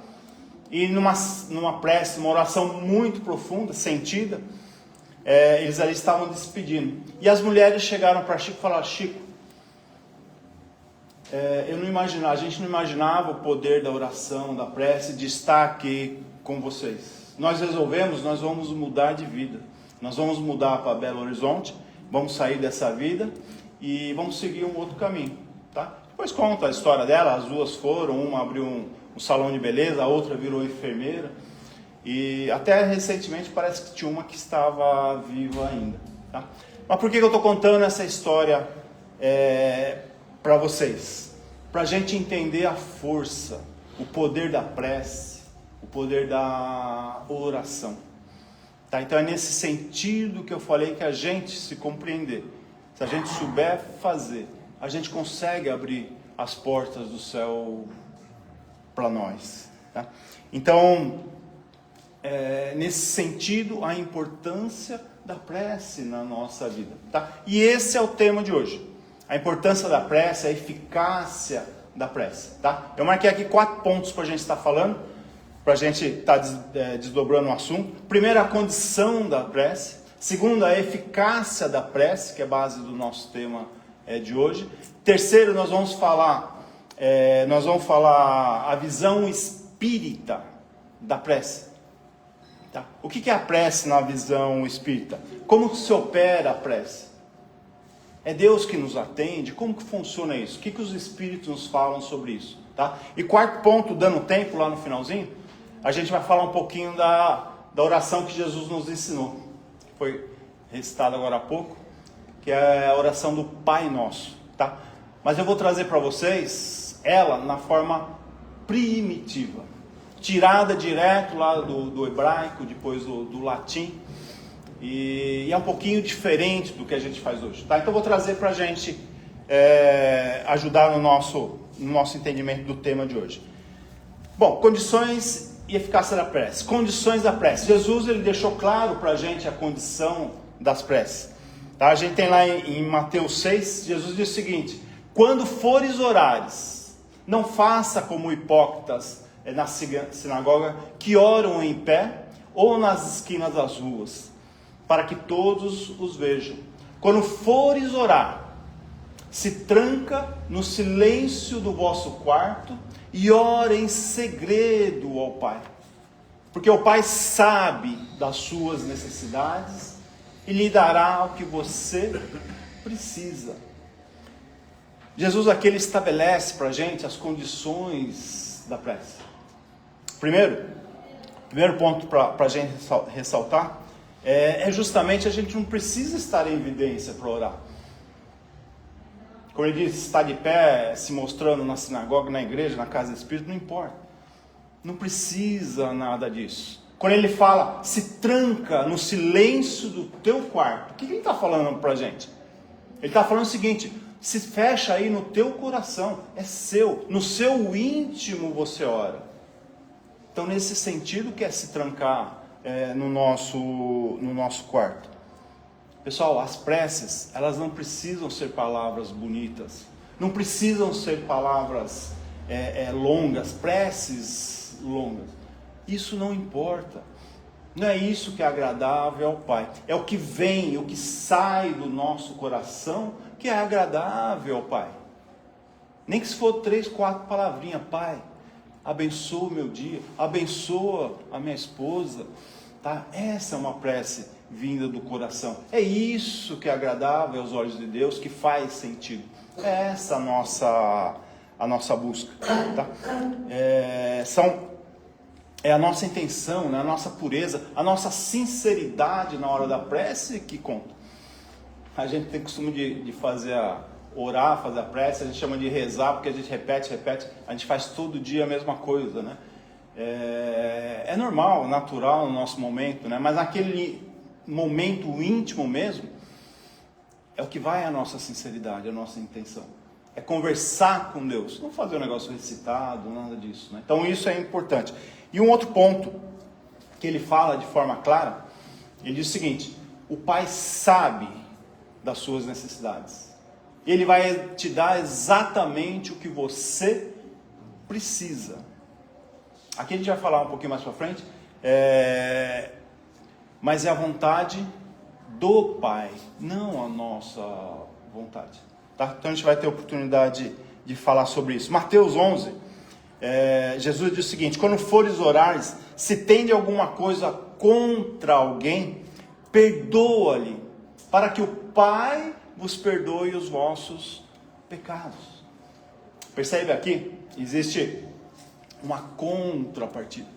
e numa prece, uma oração muito profunda, sentida, eles ali estavam despedindo. E as mulheres chegaram para Chico e falaram: Chico, a gente não imaginava o poder da oração, da prece, de estar aqui com vocês. Nós resolvemos, nós vamos mudar de vida. Nós vamos mudar para Belo Horizonte, vamos sair dessa vida e vamos seguir um outro caminho, tá? Depois conta a história dela, as 2 foram, uma abriu um salão de beleza, a outra virou enfermeira. E até recentemente parece que tinha uma que estava viva ainda, tá? Mas por que eu estou contando essa história para vocês? Para a gente entender a força, o poder da prece, o poder da oração, tá? Então é nesse sentido que eu falei que a gente se compreender, se a gente souber fazer, a gente consegue abrir as portas do céu para nós, tá? Então, nesse sentido, a importância da prece na nossa vida, tá? E esse é o tema de hoje, a importância da prece, a eficácia da prece, tá? Eu marquei aqui 4 pontos para a gente estar falando, para a gente estar desdobrando o assunto. Primeiro, a condição da prece. Segundo, a eficácia da prece, que é a base do nosso tema de hoje. Terceiro, nós vamos falar a visão espírita da prece. Tá? O que é a prece na visão espírita? Como se opera a prece? É Deus que nos atende? Como que funciona isso? O que os espíritos nos falam sobre isso? Tá? E 4º ponto, dando tempo lá no finalzinho, a gente vai falar um pouquinho da oração que Jesus nos ensinou. Foi recitada agora há pouco, que é a oração do Pai Nosso. Tá? Mas eu vou trazer para vocês ela na forma primitiva, tirada direto lá do hebraico, depois do latim. E é um pouquinho diferente do que a gente faz hoje. Tá? Então eu vou trazer para a gente ajudar no nosso entendimento do tema de hoje. Bom, condições e eficácia da prece. Condições da prece. Jesus ele deixou claro para a gente a condição das preces. Tá? A gente tem lá em Mateus 6, Jesus diz o seguinte: quando fores orares, não faça como hipócritas na sinagoga, que oram em pé ou nas esquinas das ruas, para que todos os vejam. Quando fores orar, se tranca no silêncio do vosso quarto e ora em segredo ao Pai, porque o Pai sabe das suas necessidades e lhe dará o que você precisa. Jesus aqui ele estabelece para a gente as condições da prece. Primeiro ponto para a gente ressaltar é justamente a gente não precisa estar em evidência para orar. Quando ele diz estar de pé, se mostrando na sinagoga, na igreja, na casa do Espírito, não importa. Não precisa nada disso. Quando ele fala, se tranca no silêncio do teu quarto, o que ele está falando para a gente? Ele está falando o seguinte: se fecha aí no teu coração, é seu, no seu íntimo você ora. Então, nesse sentido, que é se trancar no nosso quarto. Pessoal, as preces, elas não precisam ser palavras bonitas, não precisam ser palavras longas, preces longas. Isso não importa. Não é isso que é agradável ao Pai. É o que vem, o que sai do nosso coração que é agradável ao Pai. Nem que se for 3, 4 palavrinhas: Pai, abençoa o meu dia, abençoa a minha esposa. Tá? Essa é uma prece vinda do coração. É isso que é agradável aos olhos de Deus, que faz sentido. É essa a nossa busca. Tá? É a nossa intenção, né? A nossa pureza, a nossa sinceridade na hora da prece que conta. A gente tem costume de orar, fazer a prece, a gente chama de rezar, porque a gente repete, a gente faz todo dia a mesma coisa, né? É normal, natural no nosso momento, né? Mas naquele momento íntimo mesmo, é o que vai a nossa sinceridade, a nossa intenção. É conversar com Deus, não fazer um negócio recitado, nada disso, né? Então isso é importante. E um outro ponto que ele fala de forma clara, ele diz o seguinte: o Pai sabe das suas necessidades. Ele vai te dar exatamente o que você precisa. Aqui a gente vai falar um pouquinho mais para frente, mas é a vontade do Pai, não a nossa vontade. Tá? Então a gente vai ter a oportunidade de falar sobre isso. Mateus 11, Jesus diz o seguinte: quando fores orar, se tende alguma coisa contra alguém, perdoa-lhe, para que o Pai vos perdoe os vossos pecados. Percebe aqui? Existe uma contrapartida.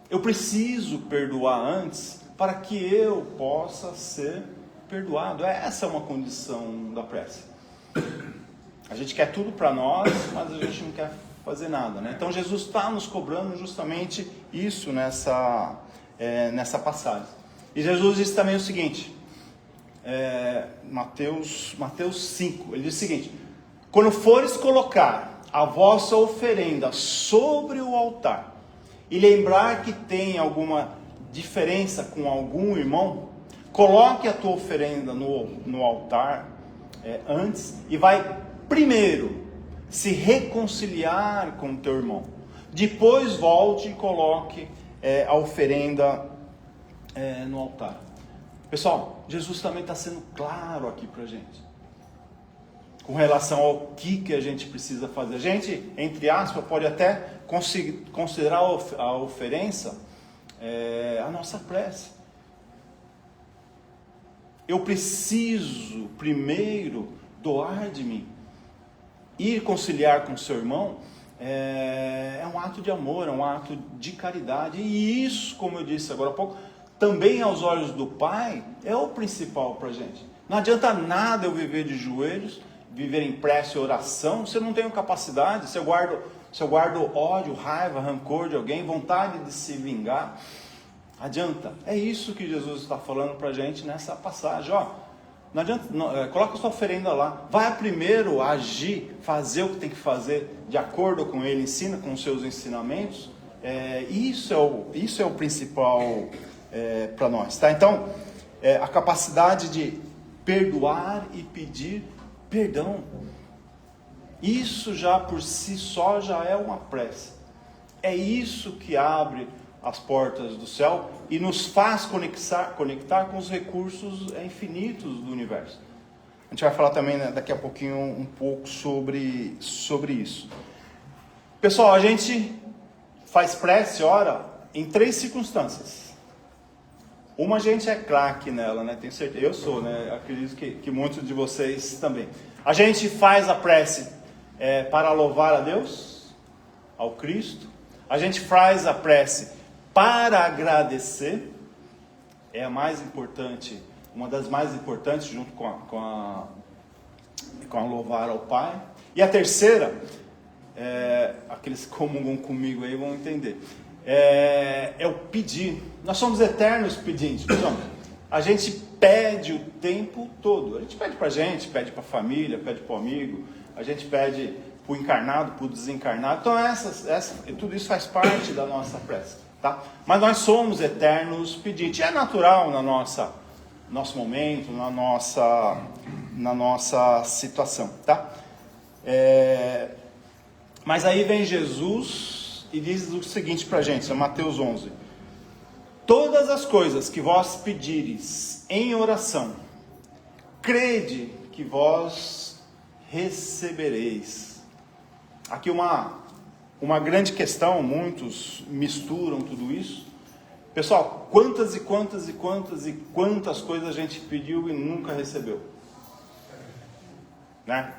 Eu preciso perdoar antes para que eu possa ser perdoado. Essa é uma condição da prece. A gente quer tudo para nós, mas a gente não quer fazer nada, né? Então Jesus está nos cobrando justamente isso nessa passagem. E Jesus diz também o seguinte, Mateus 5, ele diz o seguinte: quando fores colocar a vossa oferenda sobre o altar e lembrar que tem alguma diferença com algum irmão, coloque a tua oferenda no altar antes e vai primeiro se reconciliar com o teu irmão. Depois volte e coloque a oferenda no altar. Pessoal, Jesus também está sendo claro aqui para a gente, com relação ao que a gente precisa fazer. A gente, entre aspas, pode até considerar a oferenda a nossa prece. Eu preciso primeiro doar de mim. Ir conciliar com o seu irmão é um ato de amor, é um ato de caridade. E isso, como eu disse agora há pouco, também aos olhos do Pai é o principal para a gente. Não adianta nada eu viver de joelhos, viver em prece e oração, se eu não tenho capacidade, se eu guardo ódio, raiva, rancor de alguém, vontade de se vingar. Adianta. É isso que Jesus está falando para a gente nessa passagem. Não adianta, coloca a sua oferenda lá. Vai primeiro agir, fazer o que tem que fazer de acordo com Ele, ensina com os seus ensinamentos. Isso é o principal para nós. Tá? Então, a capacidade de perdoar e pedir perdão. Isso já por si só já é uma prece. É isso que abre as portas do céu e nos faz conectar com os recursos infinitos do universo. A gente vai falar também, né, daqui a pouquinho um pouco sobre isso. Pessoal, a gente faz prece, ora, em 3 circunstâncias. Uma a gente é craque nela, né? Tenho certeza, eu sou, né? Acredito que muitos de vocês também. A gente faz a prece para louvar a Deus, ao Cristo. A gente faz a prece para agradecer, é a mais importante, uma das mais importantes, junto com a louvar ao Pai. E a terceira, aqueles que comungam comigo aí vão entender, é o pedir. Nós somos eternos pedintes, a gente pede o tempo todo. A gente pede para a gente, pede para a família, pede para o amigo, a gente pede para o encarnado, para o desencarnado. Então tudo isso faz parte da nossa prece, tá? Mas nós somos eternos pedintes. É natural no nosso momento, na nossa situação, tá? Mas aí vem Jesus e diz o seguinte para a gente, é Mateus 11. Todas as coisas que vós pedires em oração, crede que vós recebereis. Aqui uma grande questão, muitos misturam tudo isso. Pessoal, quantas coisas a gente pediu e nunca recebeu? Né?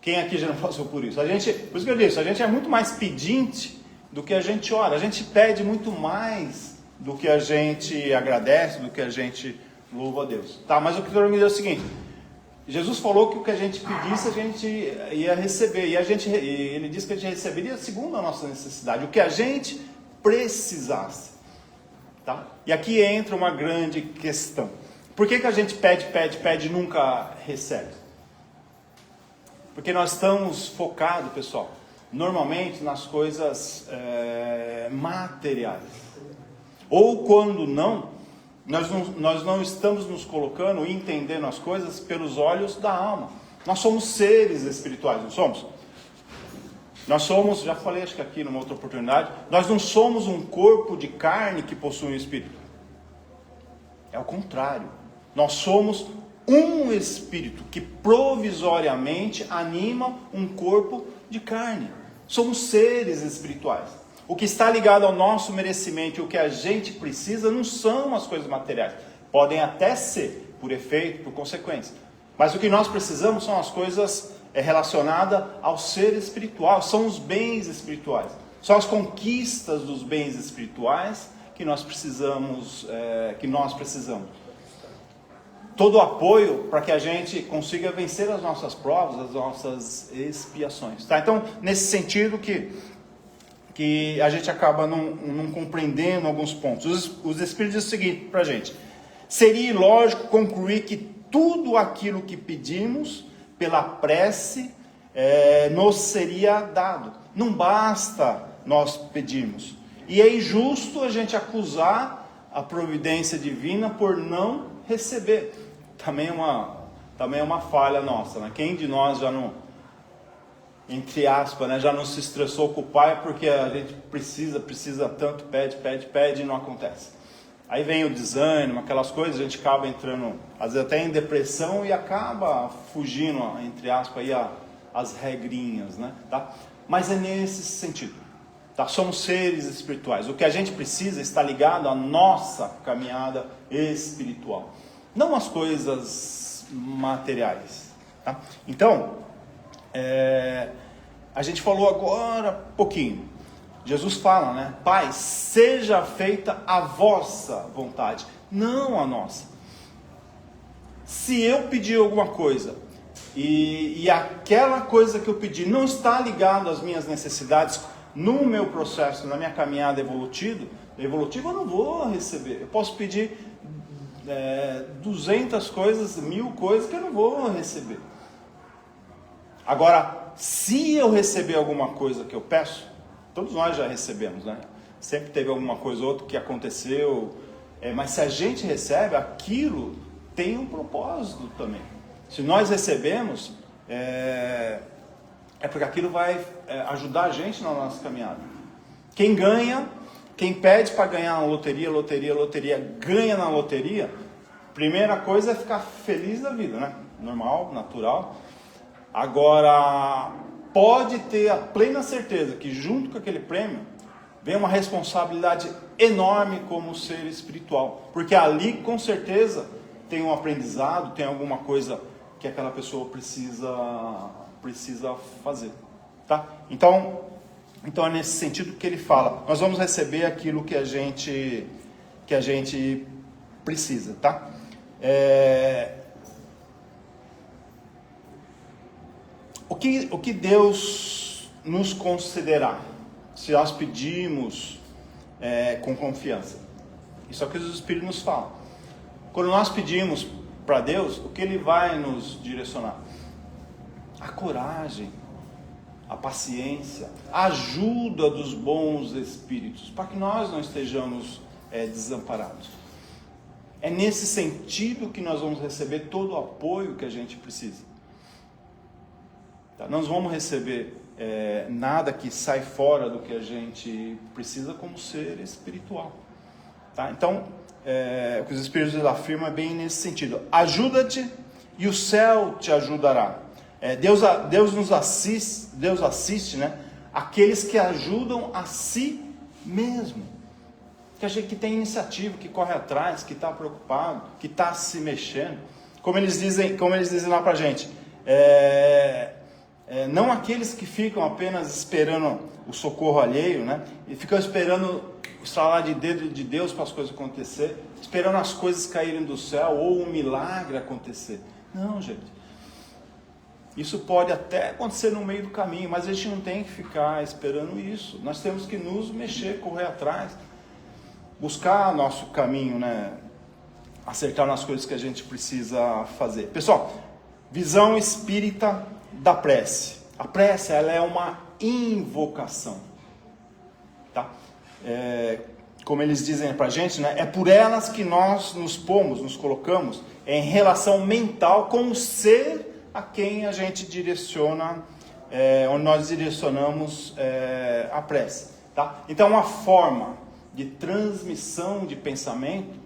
Quem aqui já não passou por isso? Por isso que eu disse, a gente é muito mais pedinte do que a gente ora. A gente pede muito mais do que a gente agradece, do que a gente louva a Deus. Tá, mas o que eu quero dizer é o seguinte: Jesus falou que o que a gente pedisse, a gente ia receber. E ele disse que a gente receberia segundo a nossa necessidade, o que a gente precisasse. Tá? E aqui entra uma grande questão. Por que a gente pede e nunca recebe? Porque nós estamos focados, pessoal, normalmente nas coisas materiais. Ou quando não, nós não estamos nos colocando e entendendo as coisas pelos olhos da alma. Nós somos seres espirituais, não somos? Nós somos, já falei acho que aqui numa outra oportunidade, nós não somos um corpo de carne que possui um espírito. É o contrário. Nós somos um espírito que provisoriamente anima um corpo de carne. Somos seres espirituais. O que está ligado ao nosso merecimento e o que a gente precisa não são as coisas materiais. Podem até ser, por efeito, por consequência. Mas o que nós precisamos são as coisas relacionadas ao ser espiritual, são os bens espirituais. São as conquistas dos bens espirituais que nós precisamos. Todo o apoio para que a gente consiga vencer as nossas provas, as nossas expiações. Tá? Então, nesse sentido que a gente acaba não compreendendo alguns pontos. Os Espíritos dizem o seguinte para a gente: seria ilógico concluir que tudo aquilo que pedimos pela prece nos seria dado. Não basta nós pedirmos. E é injusto a gente acusar a providência divina por não receber. Também é uma falha nossa, né? Quem de nós já não, entre aspas, né, já não se estressou com o pai porque a gente precisa tanto, pede e não acontece. Aí vem o desânimo, aquelas coisas, a gente acaba entrando, às vezes até em depressão e acaba fugindo, entre aspas, aí as regrinhas, né? Tá? Mas é nesse sentido. Tá? Somos seres espirituais. O que a gente precisa está ligado à nossa caminhada espiritual, não às coisas materiais. Tá? Então, a gente falou agora pouquinho. Jesus fala, né? Pai, seja feita a vossa vontade, não a nossa. Se eu pedir alguma coisa e aquela coisa que eu pedi não está ligada às minhas necessidades, no meu processo, na minha caminhada evolutiva, eu não vou receber. Eu posso pedir 200 coisas, 1000 coisas que eu não vou receber. Agora, se eu receber alguma coisa que eu peço, todos nós já recebemos, né? Sempre teve alguma coisa ou outra que aconteceu, mas se a gente recebe, aquilo tem um propósito também. Se nós recebemos, é porque aquilo vai ajudar a gente na nossa caminhada. Quem ganha, quem pede para ganhar na loteria, ganha na loteria, primeira coisa é ficar feliz da vida, né? Normal, natural. Agora, pode ter a plena certeza que junto com aquele prêmio vem uma responsabilidade enorme como ser espiritual, porque ali com certeza tem um aprendizado, tem alguma coisa que aquela pessoa precisa fazer, tá? Então é nesse sentido que ele fala, nós vamos receber aquilo que a gente precisa, tá? O que Deus nos concederá se nós pedimos com confiança? Isso é o que os Espíritos nos falam. quando nós pedimos para Deus, o que Ele vai nos direcionar? A coragem, a paciência, a ajuda dos bons espíritos, para que nós não estejamos desamparados. É nesse sentido que nós vamos receber todo o apoio que a gente precisa. Tá? Nós vamos receber nada que sai fora do que a gente precisa como ser espiritual. Tá? Então, o que os Espíritos afirmam é bem nesse sentido. Ajuda-te e o céu te ajudará. Deus nos assiste, Deus assiste, né, aqueles que ajudam a si mesmo. Que a gente que tem iniciativa, que corre atrás, que está preocupado, que está se mexendo. Como eles dizem lá para a gente, não aqueles que ficam apenas esperando o socorro alheio, né, e ficam esperando o estralar de dedo de Deus para as coisas acontecer, esperando as coisas caírem do céu ou um milagre acontecer. Não, gente. Isso pode até acontecer no meio do caminho, mas a gente não tem que ficar esperando isso. Nós temos que nos mexer, correr atrás, buscar nosso caminho, né? Acertar nas coisas que a gente precisa fazer. Pessoal, visão espírita da prece. A prece, ela é uma invocação. Tá? Como eles dizem pra gente, né? É por elas que nós nos colocamos em relação mental com o ser a quem a gente direciona, onde nós direcionamos a prece. Tá? Então, uma forma de transmissão de pensamento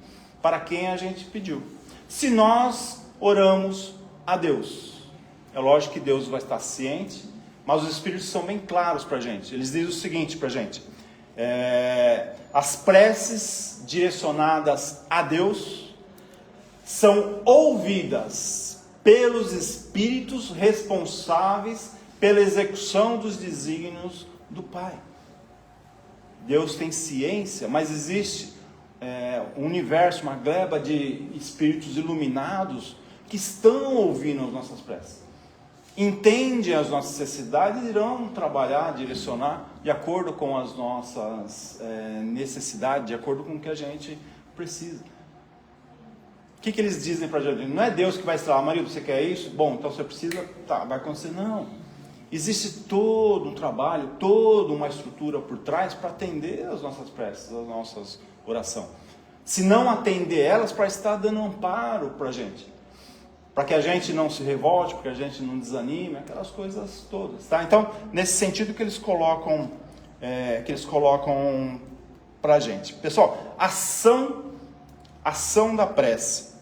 para quem a gente pediu. Se nós oramos a Deus, é lógico que Deus vai estar ciente, mas os Espíritos são bem claros para a gente. Eles dizem o seguinte para a gente: as preces direcionadas a Deus são ouvidas pelos Espíritos responsáveis pela execução dos desígnios do Pai. Deus tem ciência, mas existe um universo, uma gleba de Espíritos iluminados que estão ouvindo as nossas preces. Entendem as nossas necessidades e irão trabalhar, direcionar de acordo com as nossas necessidades, de acordo com o que a gente precisa. O que eles dizem para a gente? Não é Deus que vai estralar, marido, você quer isso? Bom, então você precisa, tá, vai acontecer. Não. Existe todo um trabalho, toda uma estrutura por trás para atender as nossas preces, as nossas orações. Se não atender elas, para estar dando amparo para a gente. Para que a gente não se revolte, para que a gente não desanime, aquelas coisas todas. Tá? Então, nesse sentido que eles colocam para a gente. Pessoal, ação da prece.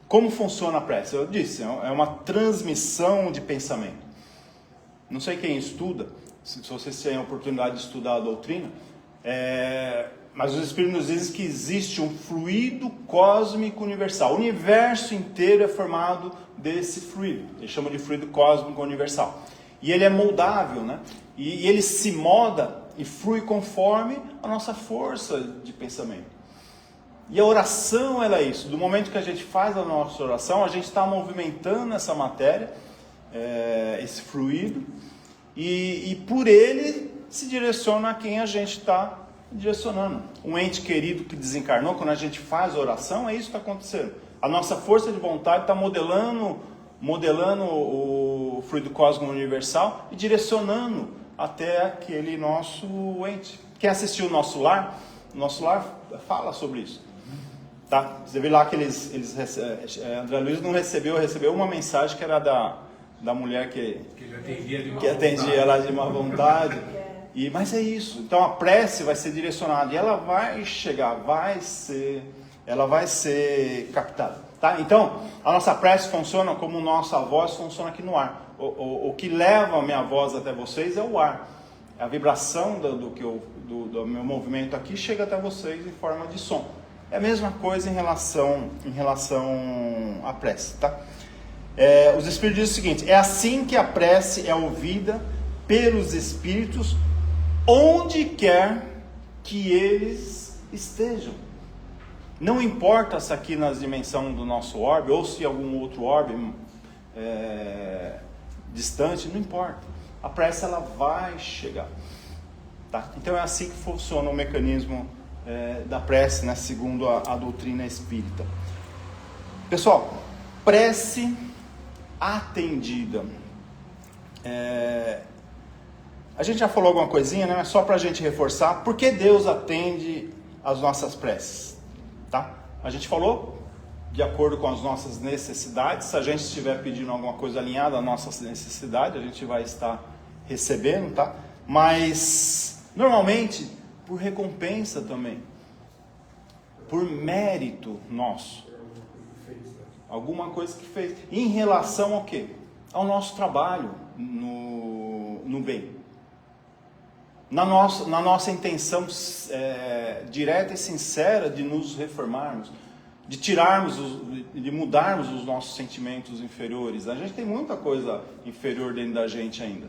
Como funciona a prece? Eu disse, é uma transmissão de pensamento. Não sei quem estuda, se vocês têm a oportunidade de estudar a doutrina, mas os Espíritos nos dizem que existe um fluido cósmico universal. O universo inteiro é formado desse fluido. Eles chamam de fluido cósmico universal. E ele é moldável, né? E ele se molda e flui conforme a nossa força de pensamento. E a oração, ela é isso. Do momento que a gente faz a nossa oração, a gente está movimentando essa matéria, esse fluido, e por ele se direciona a quem a gente está direcionando. Um ente querido que desencarnou, quando a gente faz a oração, é isso que está acontecendo. A nossa força de vontade está modelando o fluido cósmico universal e direcionando até aquele nosso ente. Quem assistiu o Nosso Lar fala sobre isso. Tá? Você vê lá que André Luiz não recebeu uma mensagem que era da mulher que atendia ela de má vontade. Mas é isso. Então a prece vai ser direcionada e ela vai chegar, ela vai ser captada. Tá? Então a nossa prece funciona como nossa voz funciona aqui no ar. O que leva a minha voz até vocês é o ar. A vibração do meu movimento aqui chega até vocês em forma de som. É a mesma coisa em relação à prece, tá? Os Espíritos dizem o seguinte: é assim que a prece é ouvida pelos Espíritos onde quer que eles estejam. Não importa se aqui na dimensão do nosso orbe ou se algum outro orbe distante, não importa. A prece ela vai chegar, tá? Então é assim que funciona o mecanismo da prece, né, segundo a doutrina espírita. Pessoal, prece atendida. A gente já falou alguma coisinha, né? Só para a gente reforçar, por que Deus atende as nossas preces, tá? A gente falou de acordo com as nossas necessidades. Se a gente estiver pedindo alguma coisa alinhada à nossa necessidade, a gente vai estar recebendo, tá? Mas normalmente por recompensa também, por mérito nosso, alguma coisa que fez, em relação ao quê? Ao nosso trabalho no bem, na nossa intenção direta e sincera de nos reformarmos, de mudarmos os nossos sentimentos inferiores. A gente tem muita coisa inferior dentro da gente ainda,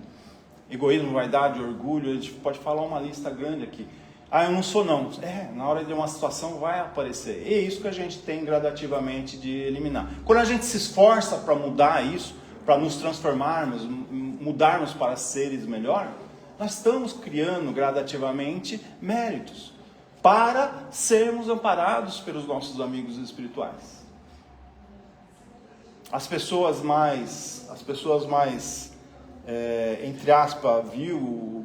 egoísmo, vaidade, orgulho. A gente pode falar uma lista grande aqui. Eu não sou não. Na hora de uma situação vai aparecer. E é isso que a gente tem gradativamente de eliminar. Quando a gente se esforça para mudar isso, para nos transformarmos, mudarmos para seres melhor, nós estamos criando gradativamente méritos para sermos amparados pelos nossos amigos espirituais. As pessoas mais entre aspas,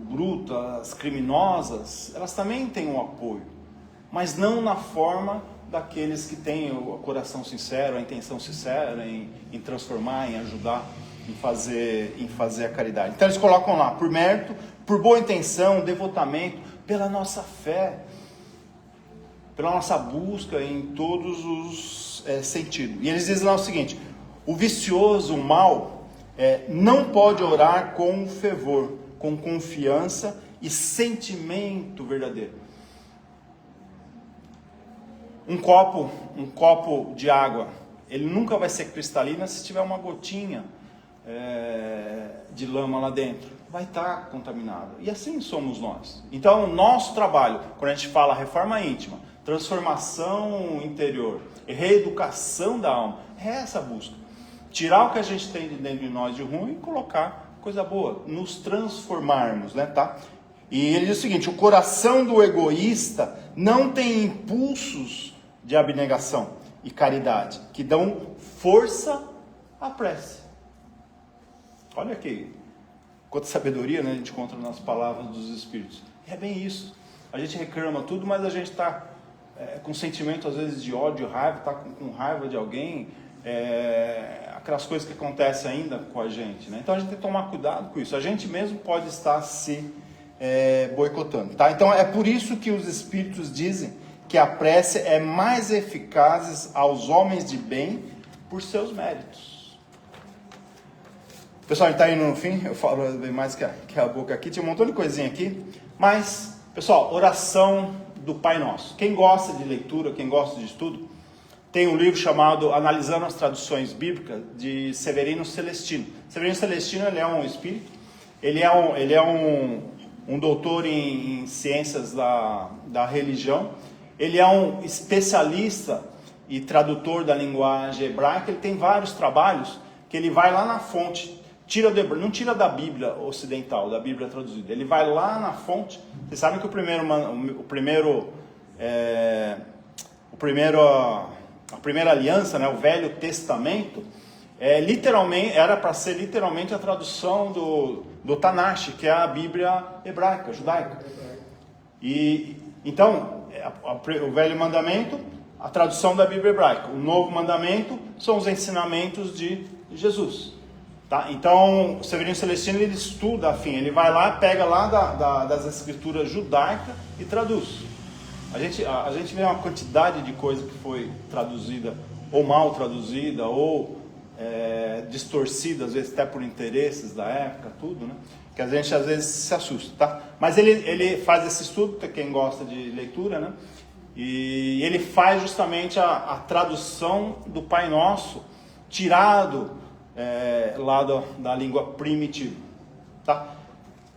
brutas, criminosas, elas também têm um apoio, mas não na forma daqueles que têm o coração sincero, a intenção sincera em transformar, em ajudar, em fazer a caridade. Então eles colocam lá, por mérito, por boa intenção, devotamento, pela nossa fé, pela nossa busca em todos os sentidos. E eles dizem lá o seguinte: o vicioso, o mal, não pode orar com fervor, com confiança e sentimento verdadeiro. Um copo de água, ele nunca vai ser cristalino se tiver uma gotinha de lama lá dentro. Vai estar contaminado. E assim somos nós. Então, o nosso trabalho, quando a gente fala reforma íntima, transformação interior, reeducação da alma, é essa busca. Tirar o que a gente tem de dentro de nós de ruim e colocar coisa boa, nos transformarmos, né, tá? E ele diz o seguinte: o coração do egoísta não tem impulsos de abnegação e caridade, que dão força à prece. Olha aqui, quanta sabedoria, né, a gente encontra nas palavras dos Espíritos. E é bem isso. A gente reclama tudo, mas a gente está com sentimento às vezes de ódio, raiva, está com raiva de alguém, aquelas coisas que acontecem ainda com a gente, né? Então a gente tem que tomar cuidado com isso. A gente mesmo pode estar se boicotando, tá? Então é por isso que os Espíritos dizem que a prece é mais eficaz aos homens de bem por seus méritos. Pessoal, a gente está indo no fim, eu falo bem mais que a boca aqui, tinha um montão de coisinha aqui, mas, pessoal, oração do Pai Nosso. Quem gosta de leitura, quem gosta de estudo, tem um livro chamado Analisando as Traduções Bíblicas, de Severino Celestino. Severino Celestino, ele é um espírito, ele é um doutor em ciências da religião, ele é um especialista e tradutor da linguagem hebraica. Ele tem vários trabalhos que ele vai lá na fonte, não tira da Bíblia ocidental, da Bíblia traduzida, ele vai lá na fonte. Vocês sabem que a primeira aliança, né, o Velho Testamento, era para ser literalmente a tradução do Tanakh, que é a Bíblia hebraica, judaica. E então, o Velho Mandamento, a tradução da Bíblia hebraica. O Novo Mandamento são os ensinamentos de Jesus. Tá? Então, o Severino Celestino, ele estuda, ele vai lá, pega lá das escrituras judaicas e traduz. A gente vê uma quantidade de coisa que foi traduzida, ou mal traduzida, ou distorcida, às vezes até por interesses da época, tudo, né? Que a gente às vezes se assusta, tá? Mas ele faz esse estudo, quem gosta de leitura, né? E ele faz justamente a tradução do Pai Nosso, tirado lá da língua primitiva, tá?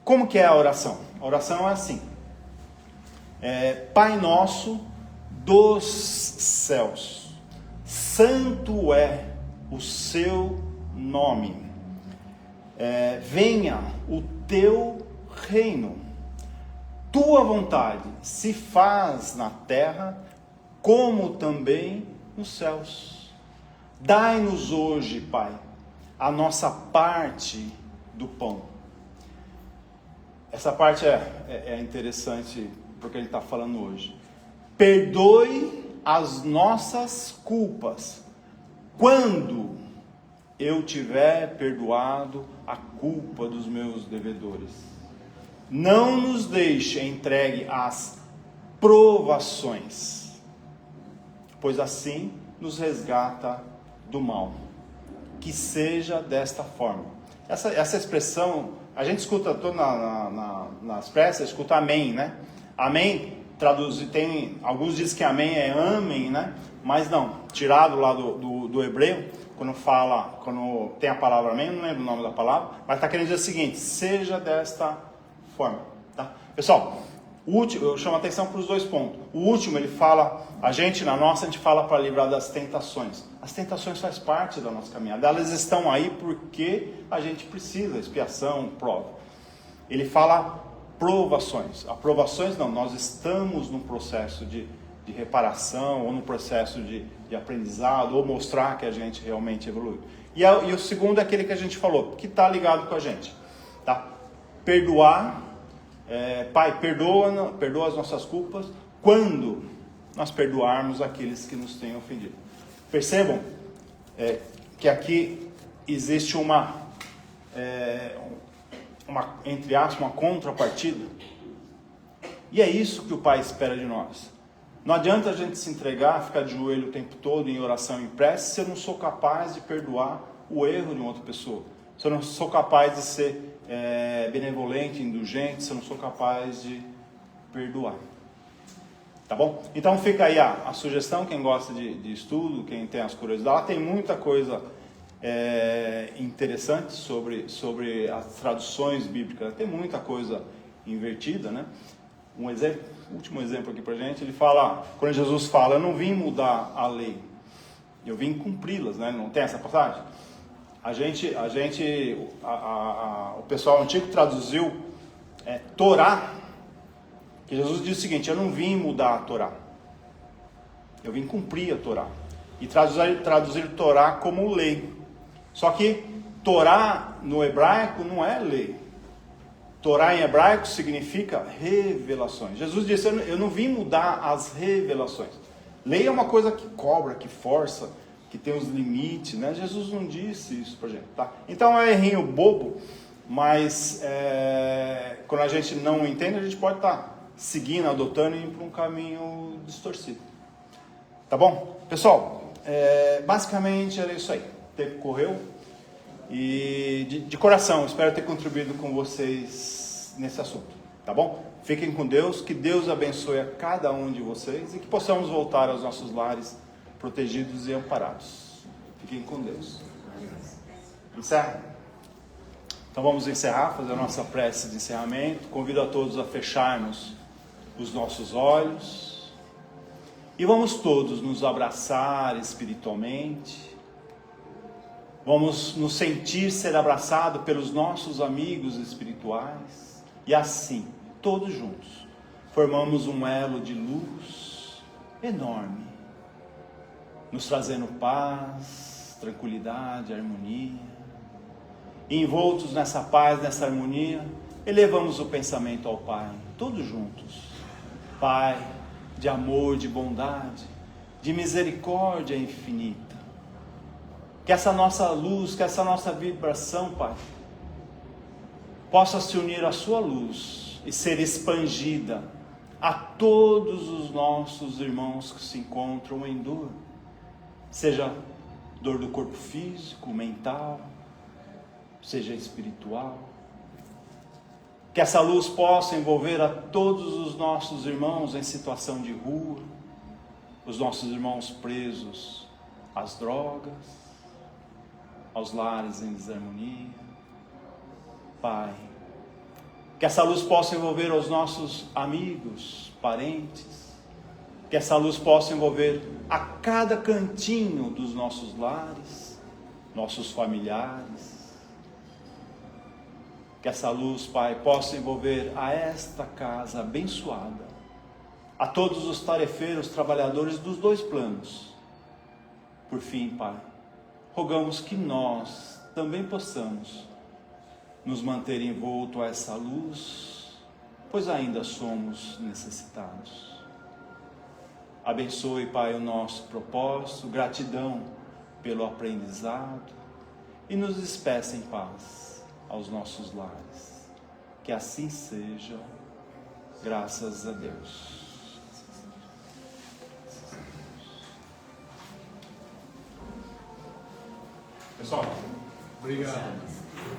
Como que é a oração? A oração é assim: Pai Nosso dos céus, santo é o seu nome, venha o teu reino, tua vontade se faz na terra como também nos céus. Dai-nos hoje, Pai, a nossa parte do pão. Essa parte é interessante porque ele está falando hoje. Perdoe as nossas culpas quando eu tiver perdoado a culpa dos meus devedores. Não nos deixe entregue às provações, pois assim nos resgata do mal. Que seja desta forma. Essa expressão, a gente escuta nas preces, escuta amém, né? Amém, alguns dizem que amém é amém, né? Mas não, tirado lá do hebreu, quando tem a palavra amém, não lembro o nome da palavra, mas está querendo dizer o seguinte: seja desta forma, tá? Pessoal, eu chamo a atenção para os 2 pontos. O último, ele fala, a gente fala para livrar das tentações. As tentações fazem parte da nossa caminhada, elas estão aí porque a gente precisa, expiação, prova. Ele fala provações. Aprovações não, nós estamos num processo de reparação, ou num processo de aprendizado, ou mostrar que a gente realmente evoluiu. E o segundo é aquele que a gente falou, que está ligado com a gente, tá? Perdoar. Pai, perdoa as nossas culpas quando nós perdoarmos aqueles que nos têm ofendido. Percebam que aqui existe entre aspas, uma contrapartida. E é isso que o Pai espera de nós. Não adianta a gente se entregar, ficar de joelho o tempo todo em oração e em prece, se eu não sou capaz de perdoar o erro de uma outra pessoa. Se eu não sou capaz de ser benevolente, indulgente, se eu não sou capaz de perdoar. Tá bom? Então fica aí a sugestão, quem gosta de estudo, quem tem as curiosidades. Lá tem muita coisa interessante sobre as traduções bíblicas. Tem muita coisa invertida, né? Último exemplo aqui pra gente, ele fala, quando Jesus fala, eu não vim mudar a lei, eu vim cumpri-las, né? Não tem essa passagem? O pessoal antigo traduziu Torá, que Jesus diz o seguinte: eu não vim mudar a Torá, eu vim cumprir a Torá. E traduzir Torá como lei. Só que Torá no hebraico não é lei. Torá em hebraico significa revelações. Jesus disse: eu não vim mudar as revelações. Lei é uma coisa que cobra, que força, que tem os limites, né? Jesus não disse isso pra gente, tá? Então é errinho bobo, mas quando a gente não entende, a gente pode estar seguindo, adotando e indo para um caminho distorcido. Tá bom? Pessoal, basicamente era isso aí. O tempo correu e de coração espero ter contribuído com vocês nesse assunto, tá bom? Fiquem com Deus, que Deus abençoe a cada um de vocês e que possamos voltar aos nossos lares protegidos e amparados. Fiquem com Deus. Encerra. Então vamos encerrar, fazer a nossa prece de encerramento. Convido a todos a fecharmos os nossos olhos e vamos todos nos abraçar espiritualmente. Vamos nos sentir ser abraçados pelos nossos amigos espirituais e assim, todos juntos, formamos um elo de luz enorme, nos trazendo paz, tranquilidade, harmonia. E envoltos nessa paz, nessa harmonia, elevamos o pensamento ao Pai, todos juntos. Pai de amor, de bondade, de misericórdia infinita. Que essa nossa luz, que essa nossa vibração, Pai, possa se unir à sua luz e ser expandida a todos os nossos irmãos que se encontram em dor. Seja dor do corpo físico, mental, seja espiritual. Que essa luz possa envolver a todos os nossos irmãos em situação de rua, os nossos irmãos presos às drogas, aos lares em desarmonia. Pai, que essa luz possa envolver os nossos amigos, parentes, que essa luz possa envolver a cada cantinho dos nossos lares, nossos familiares. Que essa luz, Pai, possa envolver a esta casa abençoada, a todos os tarefeiros, trabalhadores dos dois planos. Por fim, Pai, rogamos que nós também possamos nos manter envolto a essa luz, pois ainda somos necessitados. Abençoe, Pai, o nosso propósito, gratidão pelo aprendizado, e nos despeça em paz aos nossos lares. Que assim seja, graças a Deus. Pessoal, obrigado.